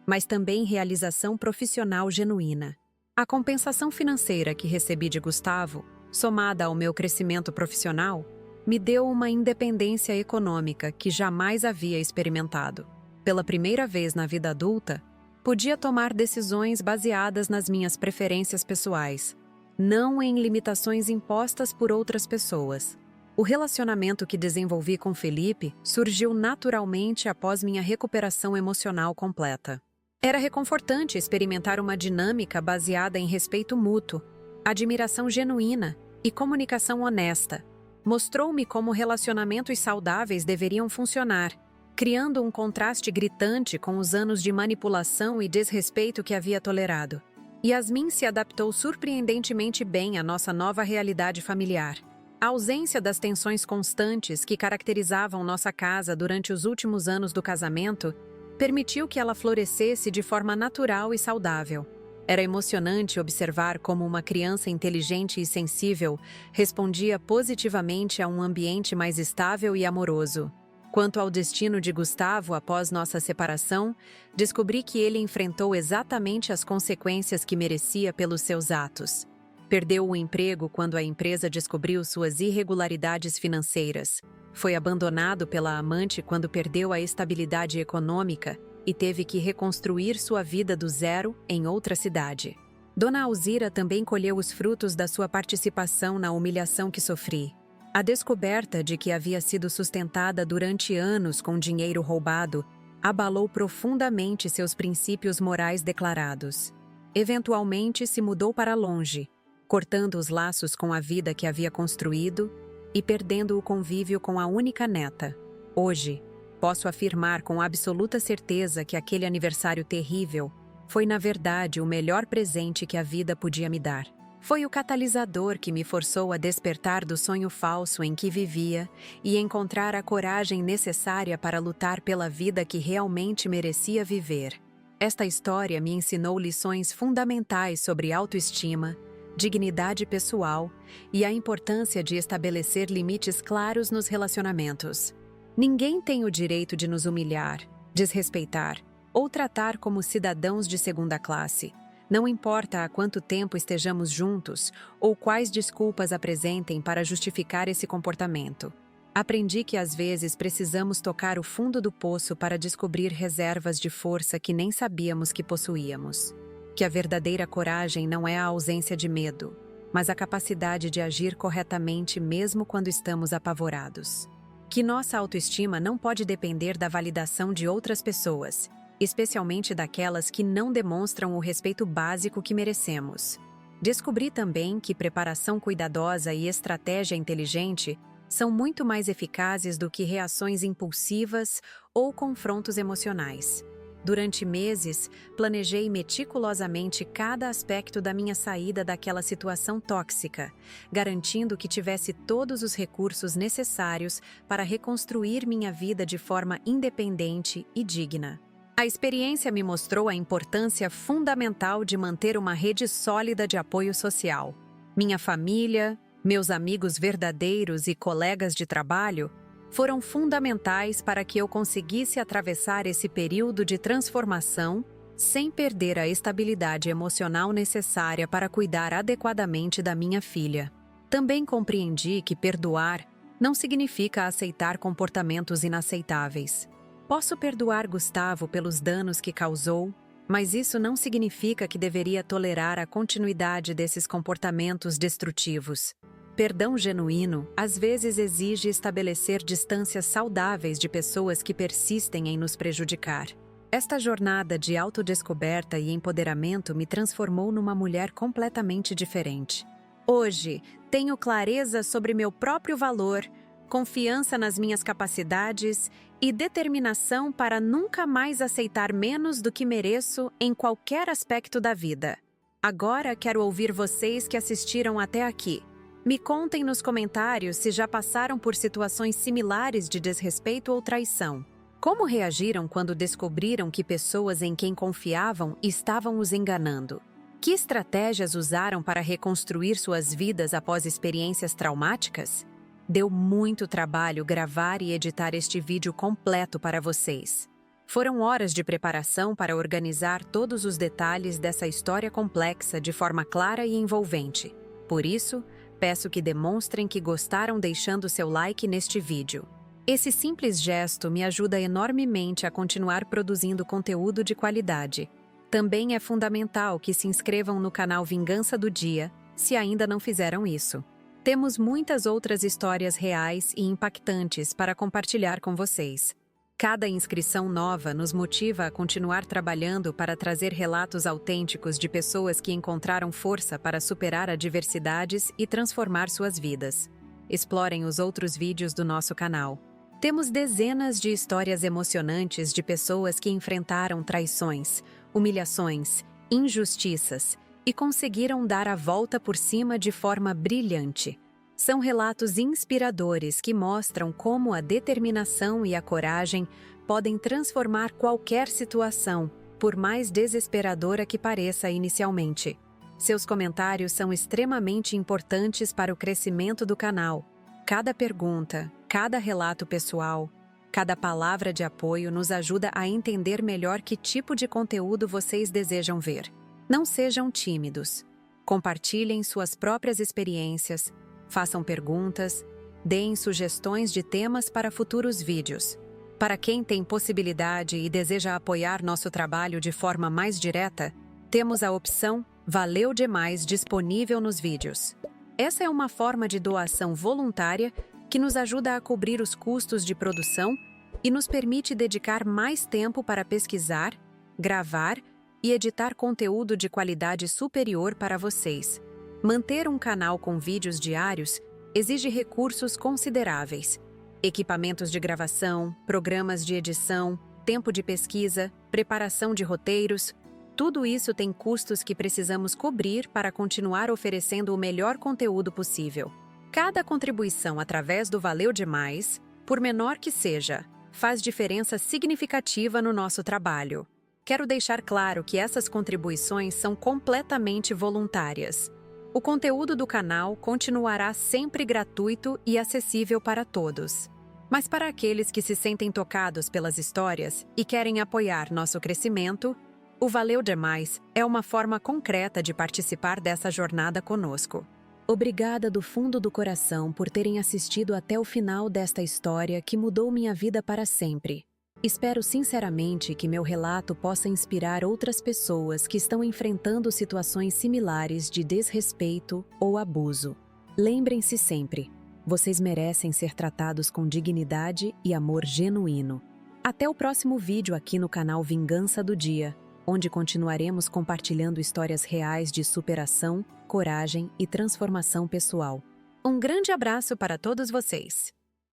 mas também realização profissional genuína. A compensação financeira que recebi de Gustavo, somada ao meu crescimento profissional, me deu uma independência econômica que jamais havia experimentado. Pela primeira vez na vida adulta, podia tomar decisões baseadas nas minhas preferências pessoais, não em limitações impostas por outras pessoas. O relacionamento que desenvolvi com Felipe surgiu naturalmente após minha recuperação emocional completa. Era reconfortante experimentar uma dinâmica baseada em respeito mútuo, admiração genuína e comunicação honesta. Mostrou-me como relacionamentos saudáveis deveriam funcionar, criando um contraste gritante com os anos de manipulação e desrespeito que havia tolerado. Yasmin se adaptou surpreendentemente bem à nossa nova realidade familiar. A ausência das tensões constantes que caracterizavam nossa casa durante os últimos anos do casamento permitiu que ela florescesse de forma natural e saudável. Era emocionante observar como uma criança inteligente e sensível respondia positivamente a um ambiente mais estável e amoroso. Quanto ao destino de Gustavo após nossa separação, descobri que ele enfrentou exatamente as consequências que merecia pelos seus atos. Perdeu o emprego quando a empresa descobriu suas irregularidades financeiras. Foi abandonado pela amante quando perdeu a estabilidade econômica e teve que reconstruir sua vida do zero em outra cidade. Dona Alzira também colheu os frutos da sua participação na humilhação que sofri. A descoberta de que havia sido sustentada durante anos com dinheiro roubado abalou profundamente seus princípios morais declarados. Eventualmente se mudou para longe, cortando os laços com a vida que havia construído e perdendo o convívio com a única neta. Hoje, posso afirmar com absoluta certeza que aquele aniversário terrível foi, na verdade, o melhor presente que a vida podia me dar. Foi o catalisador que me forçou a despertar do sonho falso em que vivia e encontrar a coragem necessária para lutar pela vida que realmente merecia viver. Esta história me ensinou lições fundamentais sobre autoestima, dignidade pessoal e a importância de estabelecer limites claros nos relacionamentos. Ninguém tem o direito de nos humilhar, desrespeitar ou tratar como cidadãos de segunda classe. Não importa há quanto tempo estejamos juntos ou quais desculpas apresentem para justificar esse comportamento. Aprendi que às vezes precisamos tocar o fundo do poço para descobrir reservas de força que nem sabíamos que possuíamos. Que a verdadeira coragem não é a ausência de medo, mas a capacidade de agir corretamente mesmo quando estamos apavorados. Que nossa autoestima não pode depender da validação de outras pessoas, especialmente daquelas que não demonstram o respeito básico que merecemos. Descobri também que preparação cuidadosa e estratégia inteligente são muito mais eficazes do que reações impulsivas ou confrontos emocionais. Durante meses, planejei meticulosamente cada aspecto da minha saída daquela situação tóxica, garantindo que tivesse todos os recursos necessários para reconstruir minha vida de forma independente e digna. A experiência me mostrou a importância fundamental de manter uma rede sólida de apoio social. Minha família, meus amigos verdadeiros e colegas de trabalho foram fundamentais para que eu conseguisse atravessar esse período de transformação sem perder a estabilidade emocional necessária para cuidar adequadamente da minha filha. Também compreendi que perdoar não significa aceitar comportamentos inaceitáveis. Posso perdoar Gustavo pelos danos que causou, mas isso não significa que deveria tolerar a continuidade desses comportamentos destrutivos. Perdão genuíno, às vezes, exige estabelecer distâncias saudáveis de pessoas que persistem em nos prejudicar. Esta jornada de autodescoberta e empoderamento me transformou numa mulher completamente diferente. Hoje, tenho clareza sobre meu próprio valor, confiança nas minhas capacidades e determinação para nunca mais aceitar menos do que mereço em qualquer aspecto da vida. Agora quero ouvir vocês que assistiram até aqui. Me contem nos comentários se já passaram por situações similares de desrespeito ou traição. Como reagiram quando descobriram que pessoas em quem confiavam estavam os enganando? Que estratégias usaram para reconstruir suas vidas após experiências traumáticas? Deu muito trabalho gravar e editar este vídeo completo para vocês. Foram horas de preparação para organizar todos os detalhes dessa história complexa de forma clara e envolvente. Por isso, peço que demonstrem que gostaram deixando seu like neste vídeo. Esse simples gesto me ajuda enormemente a continuar produzindo conteúdo de qualidade. Também é fundamental que se inscrevam no canal Vingança do Dia, se ainda não fizeram isso. Temos muitas outras histórias reais e impactantes para compartilhar com vocês. Cada inscrição nova nos motiva a continuar trabalhando para trazer relatos autênticos de pessoas que encontraram força para superar adversidades e transformar suas vidas. Explorem os outros vídeos do nosso canal. Temos dezenas de histórias emocionantes de pessoas que enfrentaram traições, humilhações, injustiças e conseguiram dar a volta por cima de forma brilhante. São relatos inspiradores que mostram como a determinação e a coragem podem transformar qualquer situação, por mais desesperadora que pareça inicialmente. Seus comentários são extremamente importantes para o crescimento do canal. Cada pergunta, cada relato pessoal, cada palavra de apoio nos ajuda a entender melhor que tipo de conteúdo vocês desejam ver. Não sejam tímidos. Compartilhem suas próprias experiências, façam perguntas, deem sugestões de temas para futuros vídeos. Para quem tem possibilidade e deseja apoiar nosso trabalho de forma mais direta, temos a opção Valeu demais disponível nos vídeos. Essa é uma forma de doação voluntária que nos ajuda a cobrir os custos de produção e nos permite dedicar mais tempo para pesquisar, gravar e editar conteúdo de qualidade superior para vocês. Manter um canal com vídeos diários exige recursos consideráveis: equipamentos de gravação, programas de edição, tempo de pesquisa, preparação de roteiros. Tudo isso tem custos que precisamos cobrir para continuar oferecendo o melhor conteúdo possível. Cada contribuição através do Valeu Demais, por menor que seja, faz diferença significativa no nosso trabalho. Quero deixar claro que essas contribuições são completamente voluntárias. O conteúdo do canal continuará sempre gratuito e acessível para todos. Mas para aqueles que se sentem tocados pelas histórias e querem apoiar nosso crescimento, o Valeu Demais é uma forma concreta de participar dessa jornada conosco. Obrigada do fundo do coração por terem assistido até o final desta história que mudou minha vida para sempre. Espero sinceramente que meu relato possa inspirar outras pessoas que estão enfrentando situações similares de desrespeito ou abuso. Lembrem-se sempre, vocês merecem ser tratados com dignidade e amor genuíno. Até o próximo vídeo aqui no canal Vingança do Dia, onde continuaremos compartilhando histórias reais de superação, coragem e transformação pessoal. Um grande abraço para todos vocês!